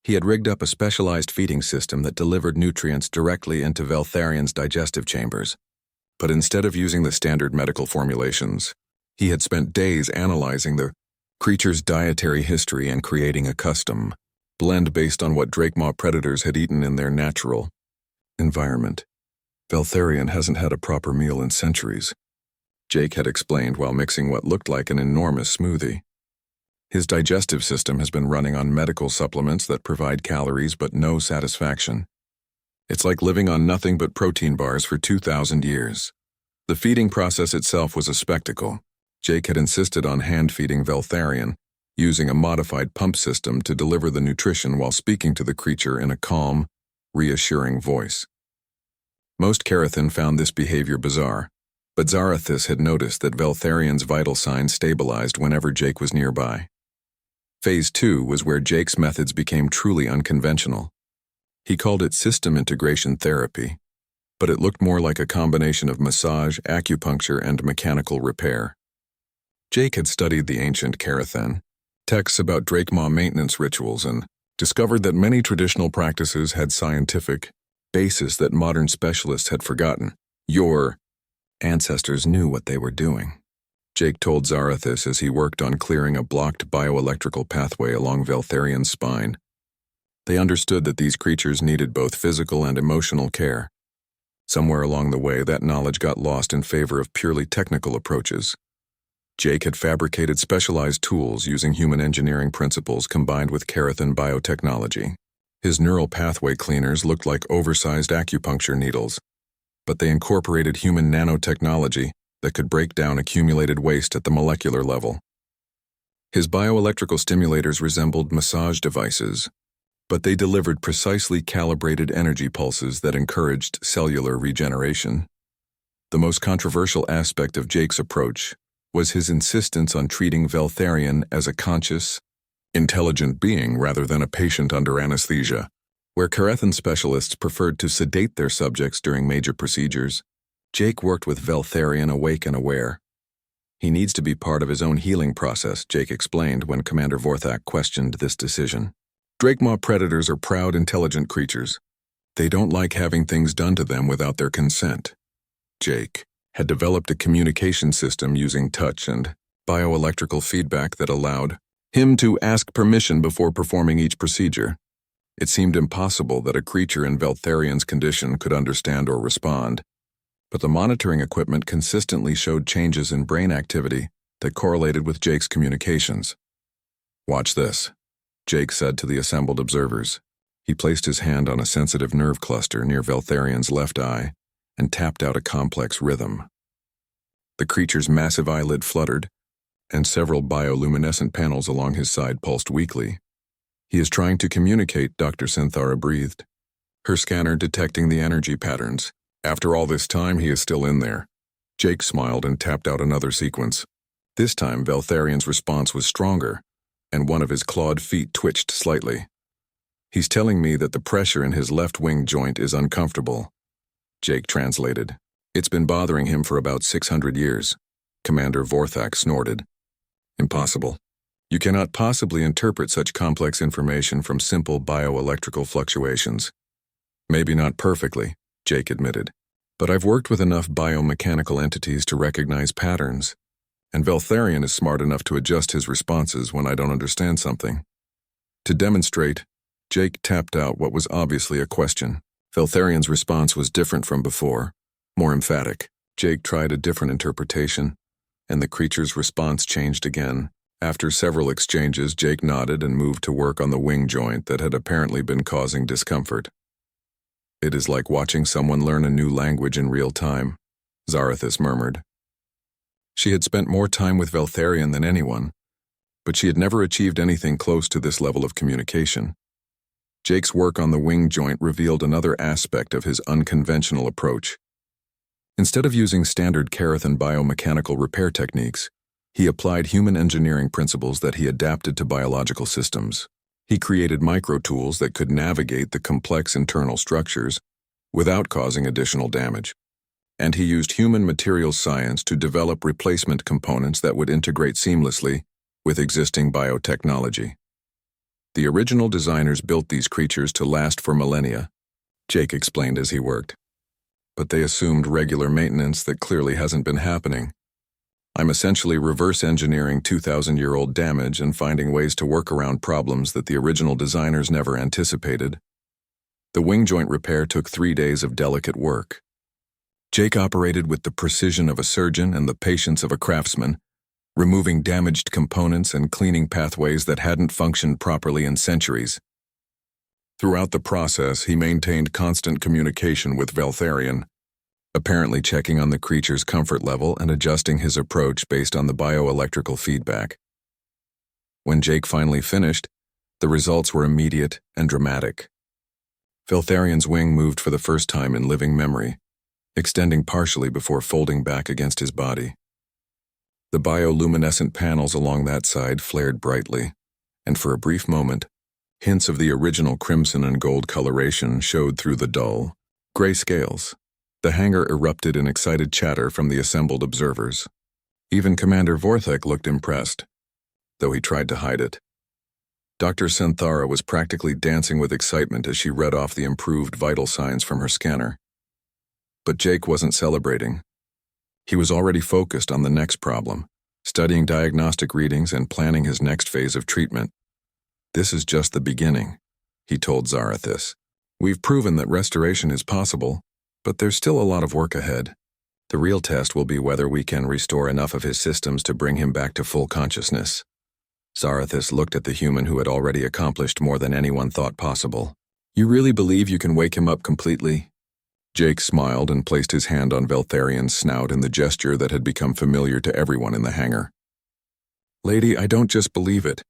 Speaker 1: He had rigged up a specialized feeding system that delivered nutrients directly into Veltharian's digestive chambers. But instead of using the standard medical formulations, he had spent days analyzing the creature's dietary history and creating a custom blend based on what Drakemaw predators had eaten in their natural environment. "Veltharian hasn't had a proper meal in centuries," Jake had explained while mixing what looked like an enormous smoothie. "His digestive system has been running on medical supplements that provide calories but no satisfaction. It's like living on nothing but protein bars for 2,000 years. The feeding process itself was a spectacle. Jake had insisted on hand-feeding Veltharian, using a modified pump system to deliver the nutrition while speaking to the creature in a calm, reassuring voice. Most Carathan found this behavior bizarre, but Zarathus had noticed that Veltharian's vital signs stabilized whenever Jake was nearby. Phase 2 was where Jake's methods became truly unconventional. He called it system integration therapy, but it looked more like a combination of massage, acupuncture, and mechanical repair. Jake had studied the ancient Carathen, texts about Drakemaw maintenance rituals, and discovered that many traditional practices had scientific basis that modern specialists had forgotten. Your ancestors knew what they were doing, Jake told Zarathus as he worked on clearing a blocked bioelectrical pathway along Veltharian's spine. They understood that these creatures needed both physical and emotional care. Somewhere along the way, that knowledge got lost in favor of purely technical approaches. Jake had fabricated specialized tools using human engineering principles combined with Carathen biotechnology. His neural pathway cleaners looked like oversized acupuncture needles, but they incorporated human nanotechnology that could break down accumulated waste at the molecular level. His bioelectrical stimulators resembled massage devices, but they delivered precisely calibrated energy pulses that encouraged cellular regeneration. The most controversial aspect of Jake's approach was his insistence on treating Veltharian as a conscious, intelligent being rather than a patient under anesthesia. Where Carathen specialists preferred to sedate their subjects during major procedures, Jake worked with Veltharian awake and aware. He needs to be part of his own healing process, Jake explained when Commander Vorthak questioned this decision. Drakemaw predators are proud, intelligent creatures. They don't like having things done to them without their consent. Jake had developed a communication system using touch and bioelectrical feedback that allowed him to ask permission before performing each procedure. It seemed impossible that a creature in Veltharian's condition could understand or respond, but the monitoring equipment consistently showed changes in brain activity that correlated with Jake's communications. "Watch this," Jake said to the assembled observers. He placed his hand on a sensitive nerve cluster near Veltharian's left eye and tapped out a complex rhythm. The creature's massive eyelid fluttered, and several bioluminescent panels along his side pulsed weakly. "He is trying to communicate," Dr. Synthara breathed, her scanner detecting the energy patterns. "After all this time, he is still in there." Jake smiled and tapped out another sequence. This time, Veltharian's response was stronger, and one of his clawed feet twitched slightly. "He's telling me that the pressure in his left wing joint is uncomfortable," Jake translated. "It's been bothering him for about 600 years. Commander Vorthak snorted. "Impossible. You cannot possibly interpret such complex information from simple bioelectrical fluctuations." "Maybe not perfectly," Jake admitted, "but I've worked with enough biomechanical entities to recognize patterns, and Veltharian is smart enough to adjust his responses when I don't understand something." To demonstrate, Jake tapped out what was obviously a question. Veltharian's response was different from before, more emphatic. Jake tried a different interpretation, and the creature's response changed again. After several exchanges, Jake nodded and moved to work on the wing joint that had apparently been causing discomfort. "It is like watching someone learn a new language in real time," Zarathus murmured. She had spent more time with Veltharian than anyone, but she had never achieved anything close to this level of communication. Jake's work on the wing joint revealed another aspect of his unconventional approach. Instead of using standard Carathen biomechanical repair techniques, he applied human engineering principles that he adapted to biological systems. He created micro-tools that could navigate the complex internal structures without causing additional damage. And he used human materials science to develop replacement components that would integrate seamlessly with existing biotechnology. The original designers built these creatures to last for millennia, Jake explained as he worked. But they assumed regular maintenance that clearly hasn't been happening. I'm essentially reverse engineering 2,000-year-old damage and finding ways to work around problems that the original designers never anticipated. The wing joint repair took 3 days of delicate work. Jake operated with the precision of a surgeon and the patience of a craftsman, removing damaged components and cleaning pathways that hadn't functioned properly in centuries. Throughout the process, he maintained constant communication with Veltharian, apparently checking on the creature's comfort level and adjusting his approach based on the bioelectrical feedback. When Jake finally finished, the results were immediate and dramatic. Veltharian's wing moved for the first time in living memory, extending partially before folding back against his body. The bioluminescent panels along that side flared brightly, and for a brief moment, hints of the original crimson and gold coloration showed through the dull, gray scales. The hangar erupted in excited chatter from the assembled observers. Even Commander Vorthek looked impressed, though he tried to hide it. Dr. Synthara was practically dancing with excitement as she read off the improved vital signs from her scanner. But Jake wasn't celebrating. He was already focused on the next problem, studying diagnostic readings and planning his next phase of treatment. "This is just the beginning," he told Zarathis. "We've proven that restoration is possible, but there's still a lot of work ahead. The real test will be whether we can restore enough of his systems to bring him back to full consciousness." Zarathis looked at the human who had already accomplished more than anyone thought possible. "You really believe you can wake him up completely?" Jake smiled and placed his hand on Veltharian's snout in the gesture that had become familiar to everyone in the hangar. "Lady, I don't just believe it.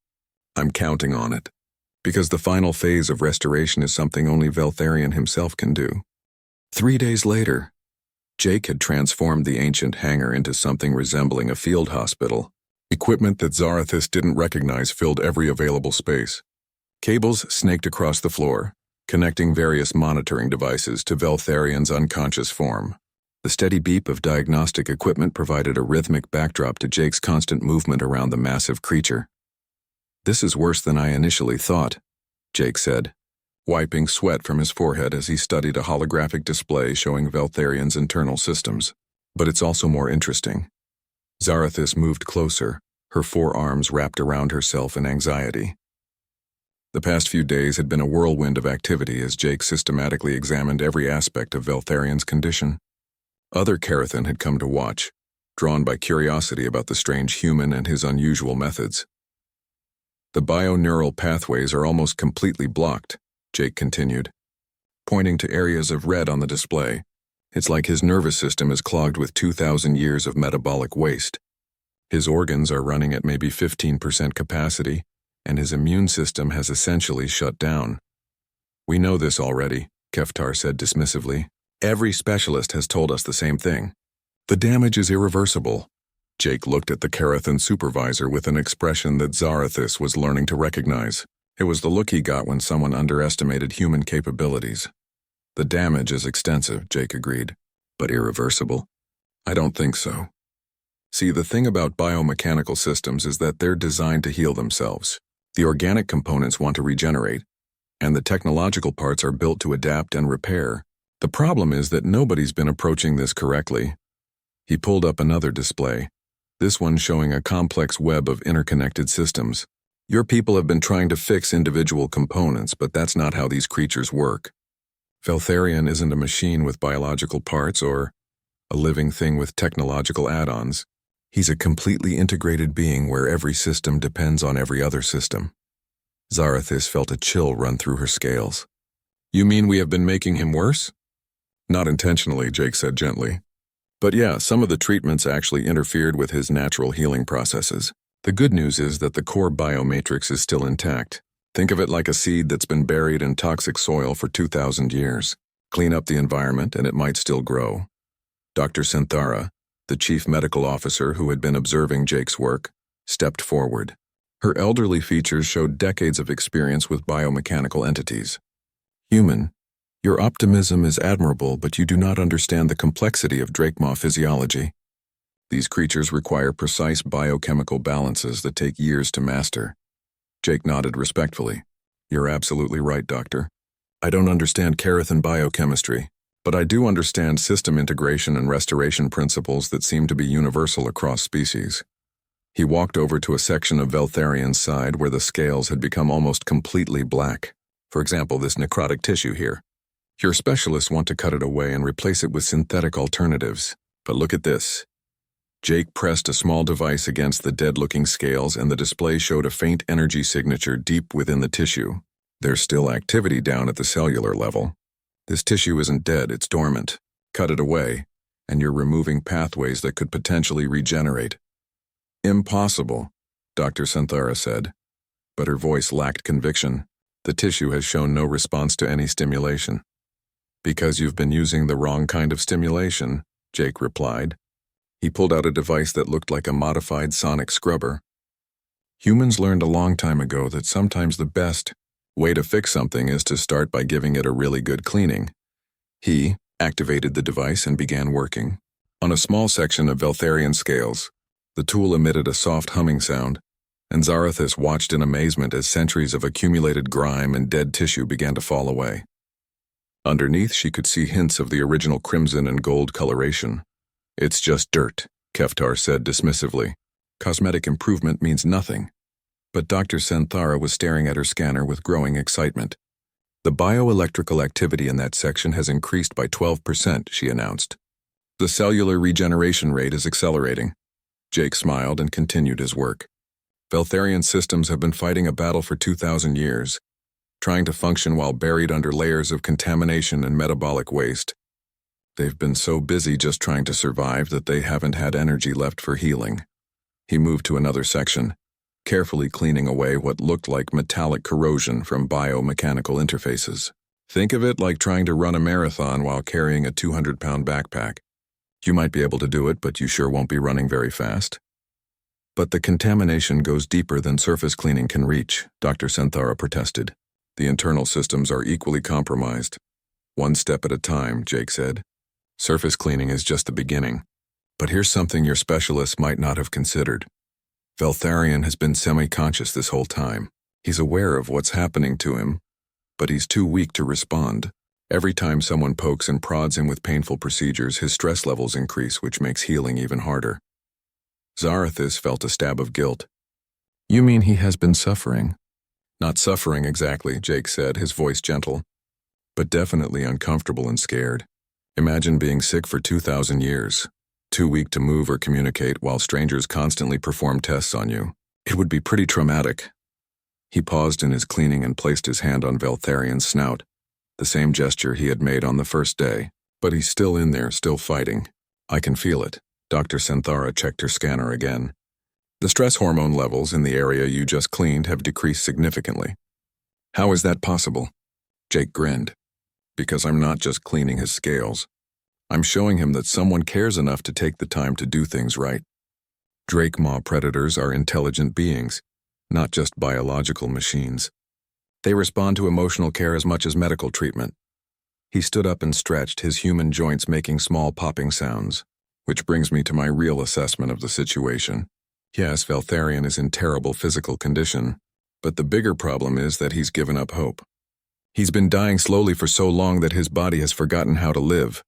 Speaker 1: I'm counting on it. Because the final phase of restoration is something only Veltharian himself can do." 3 days later, Jake had transformed the ancient hangar into something resembling a field hospital. Equipment that Zarathis didn't recognize filled every available space. Cables snaked across the floor, connecting various monitoring devices to Veltharian's unconscious form. The steady beep of diagnostic equipment provided a rhythmic backdrop to Jake's constant movement around the massive creature. "This is worse than I initially thought," Jake said, wiping sweat from his forehead as he studied a holographic display showing Veltharian's internal systems. "But it's also more interesting." Zarathis moved closer, her forearms wrapped around herself in anxiety. The past few days had been a whirlwind of activity as Jake systematically examined every aspect of Veltharian's condition. Other Carathan had come to watch, drawn by curiosity about the strange human and his unusual methods. "The bioneural pathways are almost completely blocked," Jake continued, pointing to areas of red on the display. "It's like his nervous system is clogged with 2,000 years of metabolic waste. His organs are running at maybe 15% capacity, and his immune system has essentially shut down." "We know this already," Keftar said dismissively. "Every specialist has told us the same thing. The damage is irreversible." Jake looked at the Carathan supervisor with an expression that Zarathis was learning to recognize. It was the look he got when someone underestimated human capabilities. "The damage is extensive," Jake agreed. "But irreversible? I don't think so. See, the thing about biomechanical systems is that they're designed to heal themselves. The organic components want to regenerate, and the technological parts are built to adapt and repair. The problem is that nobody's been approaching this correctly." He pulled up another display, this one showing a complex web of interconnected systems. "Your people have been trying to fix individual components, but that's not how these creatures work. Veltharian isn't a machine with biological parts or a living thing with technological add-ons. He's a completely integrated being where every system depends on every other system." Zarathis felt a chill run through her scales. "You mean we have been making him worse?" "Not intentionally," Jake said gently. "But yeah, some of the treatments actually interfered with his natural healing processes. The good news is that the core biomatrix is still intact. Think of it like a seed that's been buried in toxic soil for 2,000 years. Clean up the environment and it might still grow." Dr. Synthara, the chief medical officer who had been observing Jake's work, stepped forward. Her elderly features showed decades of experience with biomechanical entities. "Human, your optimism is admirable, but you do not understand the complexity of Drakemaw physiology. These creatures require precise biochemical balances that take years to master." Jake nodded respectfully. "You're absolutely right, Doctor. I don't understand Carathan biochemistry, but I do understand system integration and restoration principles that seem to be universal across species." He walked over to a section of Veltharian's side where the scales had become almost completely black. "For example, this necrotic tissue here. Your specialists want to cut it away and replace it with synthetic alternatives. But look at this." Jake pressed a small device against the dead-looking scales and the display showed a faint energy signature deep within the tissue. "There's still activity down at the cellular level. This tissue isn't dead, it's dormant. Cut it away, and you're removing pathways that could potentially regenerate." "Impossible," Dr. Synthara said, but her voice lacked conviction. "The tissue has shown no response to any stimulation." "Because you've been using the wrong kind of stimulation," Jake replied. He pulled out a device that looked like a modified sonic scrubber. Humans learned a long time ago that sometimes the best way to fix something is to start by giving it a really good cleaning. He activated the device and began working. On a small section of Veltharian scales, the tool emitted a soft humming sound, and Zarathus watched in amazement as centuries of accumulated grime and dead tissue began to fall away. Underneath, she could see hints of the original crimson and gold coloration. "It's just dirt," Keftar said dismissively. "Cosmetic improvement means nothing." But Dr. Senthara was staring at her scanner with growing excitement. "The bioelectrical activity in that section has increased by 12%, she announced. "The cellular regeneration rate is accelerating." Jake smiled and continued his work. Veltharian systems have been fighting a battle for 2,000 years, trying to function while buried under layers of contamination and metabolic waste. They've been so busy just trying to survive that they haven't had energy left for healing. He moved to another section, carefully cleaning away what looked like metallic corrosion from biomechanical interfaces. Think of it like trying to run a marathon while carrying a 200-pound backpack. You might be able to do it, but you sure won't be running very fast. "But the contamination goes deeper than surface cleaning can reach," Dr. Senthara protested. "The internal systems are equally compromised." "One step at a time," Jake said. "Surface cleaning is just the beginning. But here's something your specialist might not have considered. Veltharian has been semi-conscious this whole time. He's aware of what's happening to him, but he's too weak to respond. Every time someone pokes and prods him with painful procedures, his stress levels increase, which makes healing even harder." Zarathus felt a stab of guilt. "You mean he has been suffering?" "Not suffering exactly," Jake said, his voice gentle, "but definitely uncomfortable and scared. Imagine being sick for 2,000 years, too weak to move or communicate while strangers constantly perform tests on you. It would be pretty traumatic." He paused in his cleaning and placed his hand on Veltharian's snout, the same gesture he had made on the first day. "But he's still in there, still fighting. I can feel it." Dr. Senthara checked her scanner again. "The stress hormone levels in the area you just cleaned have decreased significantly." "How is that possible?" Jake grinned. "Because I'm not just cleaning his scales. I'm showing him that someone cares enough to take the time to do things right. Drake maw predators are intelligent beings, not just biological machines. They respond to emotional care as much as medical treatment." He stood up and stretched, his human joints making small popping sounds. "Which brings me to my real assessment of the situation. Yes, Veltharian is in terrible physical condition, but the bigger problem is that he's given up hope. He's been dying slowly for so long that his body has forgotten how to live."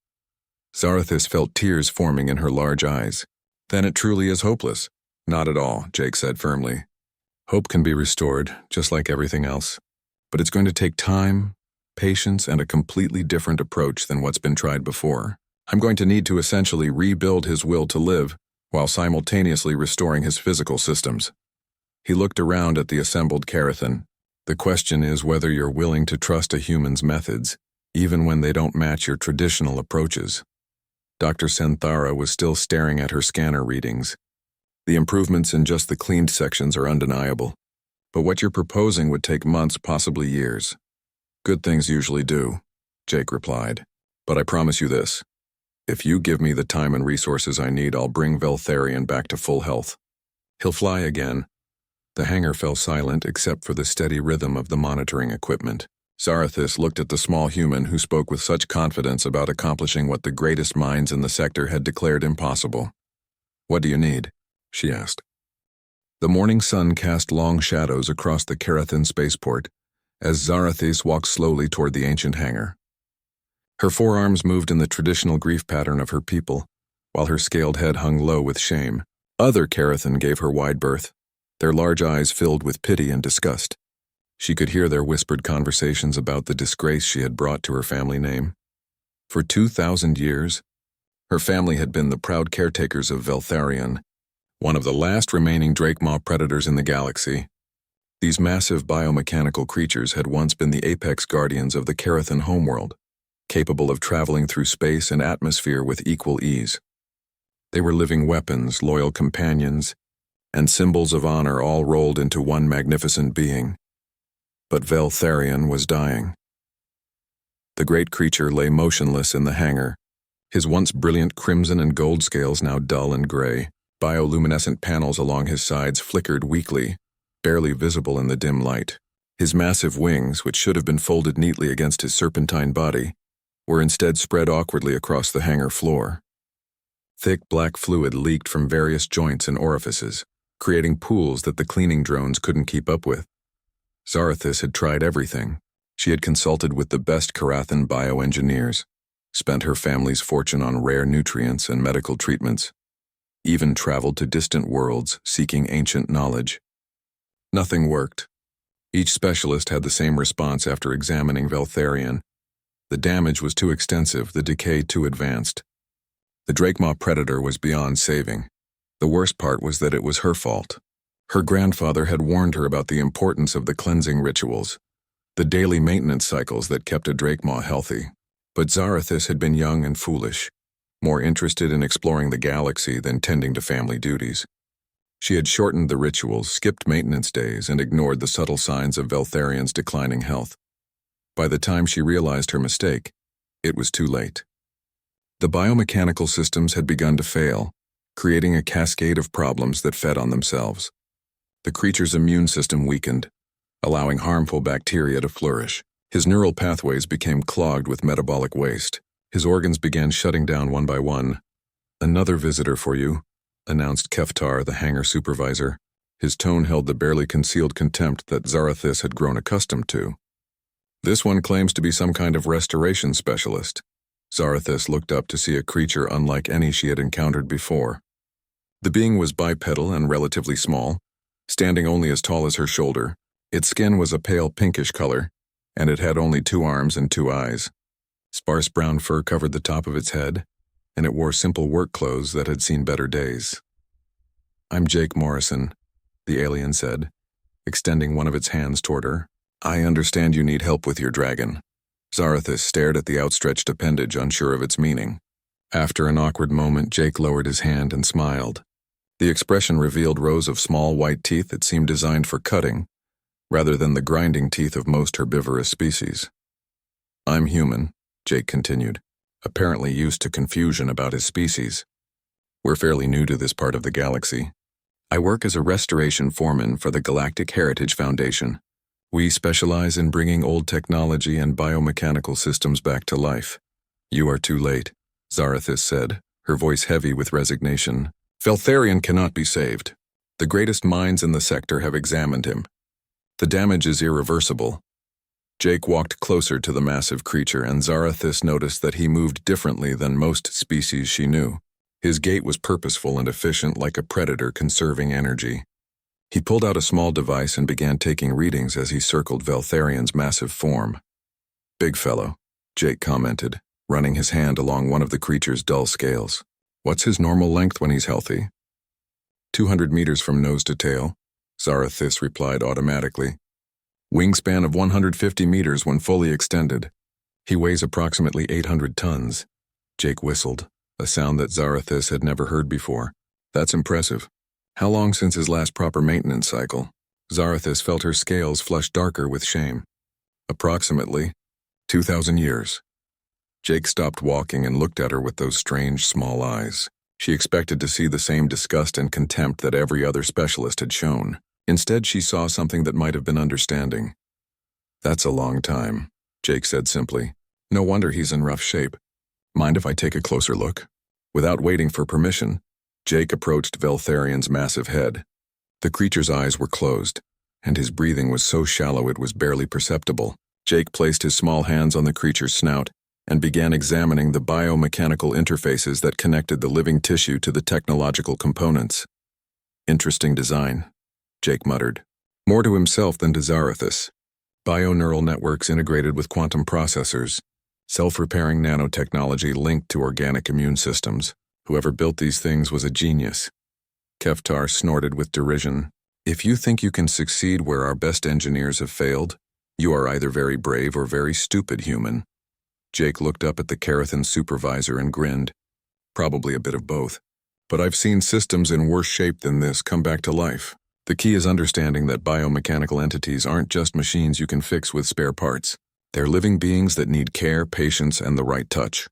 Speaker 1: Zarathus felt tears forming in her large eyes. "Then it truly is hopeless." "Not at all," Jake said firmly. "Hope can be restored, just like everything else. But it's going to take time, patience, and a completely different approach than what's been tried before. I'm going to need to essentially rebuild his will to live while simultaneously restoring his physical systems." He looked around at the assembled Carathan. "The question is whether you're willing to trust a human's methods, even when they don't match your traditional approaches." Dr. Senthara was still staring at her scanner readings. "The improvements in just the cleaned sections are undeniable. But what you're proposing would take months, possibly years." "Good things usually do," Jake replied. "But I promise you this. If you give me the time and resources I need, I'll bring Veltharian back to full health. He'll fly again." The hangar fell silent except for the steady rhythm of the monitoring equipment. Zarathus looked at the small human who spoke with such confidence about accomplishing what the greatest minds in the sector had declared impossible. "What do you need?" she asked. The morning sun cast long shadows across the Carathan spaceport as Zarathus walked slowly toward the ancient hangar. Her forearms moved in the traditional grief pattern of her people, while her scaled head hung low with shame. Other Carathan gave her wide berth, their large eyes filled with pity and disgust. She could hear their whispered conversations about the disgrace she had brought to her family name. For 2,000 years, her family had been the proud caretakers of Veltharian, one of the last remaining Drake maw predators in the galaxy. These massive biomechanical creatures had once been the apex guardians of the Carathan homeworld, capable of traveling through space and atmosphere with equal ease. They were living weapons, loyal companions, and symbols of honor all rolled into one magnificent being. But Veltharian was dying. The great creature lay motionless in the hangar, his once brilliant crimson and gold scales now dull and gray. Bioluminescent panels along his sides flickered weakly, barely visible in the dim light. His massive wings, which should have been folded neatly against his serpentine body, were instead spread awkwardly across the hangar floor. Thick black fluid leaked from various joints and orifices, creating pools that the cleaning drones couldn't keep up with. Zarathis had tried everything. She had consulted with the best Karathan bioengineers, spent her family's fortune on rare nutrients and medical treatments, even traveled to distant worlds seeking ancient knowledge. Nothing worked. Each specialist had the same response after examining Veltharion. The damage was too extensive, the decay too advanced. The Drakemaw predator was beyond saving. The worst part was that it was her fault. Her grandfather had warned her about the importance of the cleansing rituals, the daily maintenance cycles that kept a Drakemaw healthy. But Zarathis had been young and foolish, more interested in exploring the galaxy than tending to family duties. She had shortened the rituals, skipped maintenance days, and ignored the subtle signs of Veltharion's declining health. By the time she realized her mistake, it was too late. The biomechanical systems had begun to fail, creating a cascade of problems that fed on themselves. The creature's immune system weakened, allowing harmful bacteria to flourish. His neural pathways became clogged with metabolic waste. His organs began shutting down one by one. "Another visitor for you," announced Keftar, the hangar supervisor. His tone held the barely concealed contempt that Zarathis had grown accustomed to. "This one claims to be some kind of restoration specialist." Zarathis looked up to see a creature unlike any she had encountered before. The being was bipedal and relatively small, standing only as tall as her shoulder. Its skin was a pale pinkish color, and it had only 2 arms and 2 eyes. Sparse brown fur covered the top of its head, and it wore simple work clothes that had seen better days. "I'm Jake Morrison," the alien said, extending one of its hands toward her. "I understand you need help with your dragon." Zarathis stared at the outstretched appendage, unsure of its meaning. After an awkward moment, Jake lowered his hand and smiled. The expression revealed rows of small white teeth that seemed designed for cutting, rather than the grinding teeth of most herbivorous species. "I'm human," Jake continued, apparently used to confusion about his species. "We're fairly new to this part of the galaxy. I work as a restoration foreman for the Galactic Heritage Foundation. We specialize in bringing old technology and biomechanical systems back to life." "You are too late," Zarathis said, her voice heavy with resignation. "Veltharion cannot be saved. The greatest minds in the sector have examined him. The damage is irreversible." Jake walked closer to the massive creature, and Zarathis noticed that he moved differently than most species she knew. His gait was purposeful and efficient, like a predator conserving energy. He pulled out a small device and began taking readings as he circled Veltharion's massive form. "Big fellow," Jake commented, running his hand along one of the creature's dull scales. "What's his normal length when he's healthy?" 200 meters from nose to tail," Zarathis replied automatically. "Wingspan of 150 meters when fully extended. He weighs approximately 800 tons. Jake whistled, a sound that Zarathis had never heard before. "That's impressive. How long since his last proper maintenance cycle?" Zarathis felt her scales flush darker with shame. "Approximately 2,000 years. Jake stopped walking and looked at her with those strange small eyes. She expected to see the same disgust and contempt that every other specialist had shown. Instead, she saw something that might have been understanding. "That's a long time," Jake said simply. "No wonder he's in rough shape. Mind if I take a closer look?" Without waiting for permission, Jake approached Veltharion's massive head. The creature's eyes were closed, and his breathing was so shallow it was barely perceptible. Jake placed his small hands on the creature's snout and began examining the biomechanical interfaces that connected the living tissue to the technological components. "Interesting design," Jake muttered, more to himself than to Zarathis. Bioneural networks integrated with quantum processors, self-repairing nanotechnology linked to organic immune systems. Whoever built these things was a genius. Keftar snorted with derision. "If you think you can succeed where our best engineers have failed, you are either very brave or very stupid, human." Jake looked up at the Karathan supervisor and grinned. "Probably a bit of both. But I've seen systems in worse shape than this come back to life. The key is understanding that biomechanical entities aren't just machines you can fix with spare parts. They're living beings that need care, patience, and the right touch."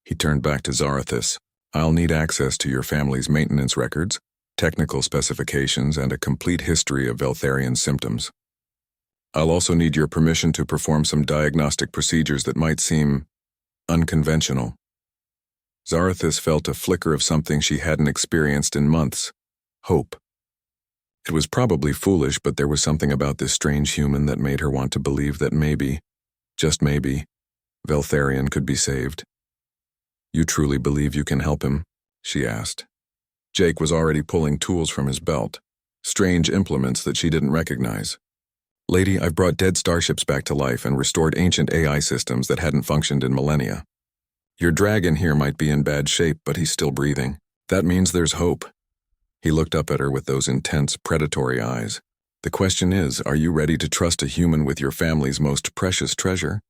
Speaker 1: He turned back to Zarathis. "I'll need access to your family's maintenance records. technical specifications, and a complete history of Veltharian symptoms. I'll also need your permission to perform some diagnostic procedures that might seem unconventional. Zarathis felt a flicker of something she hadn't experienced in months: hope. It was probably foolish, but there was something about this strange human that made her want to believe that maybe, just maybe, Veltharian could be saved. "You truly believe you can help him?" she asked. Jake was already pulling tools from his belt, strange implements that she didn't recognize. "Lady, I've brought dead starships back to life and restored ancient AI systems that hadn't functioned in millennia. Your dragon here might be in bad shape, but he's still breathing. That means there's hope." He looked up at her with those intense, predatory eyes. "The question is, are you ready to trust a human with your family's most precious treasure?"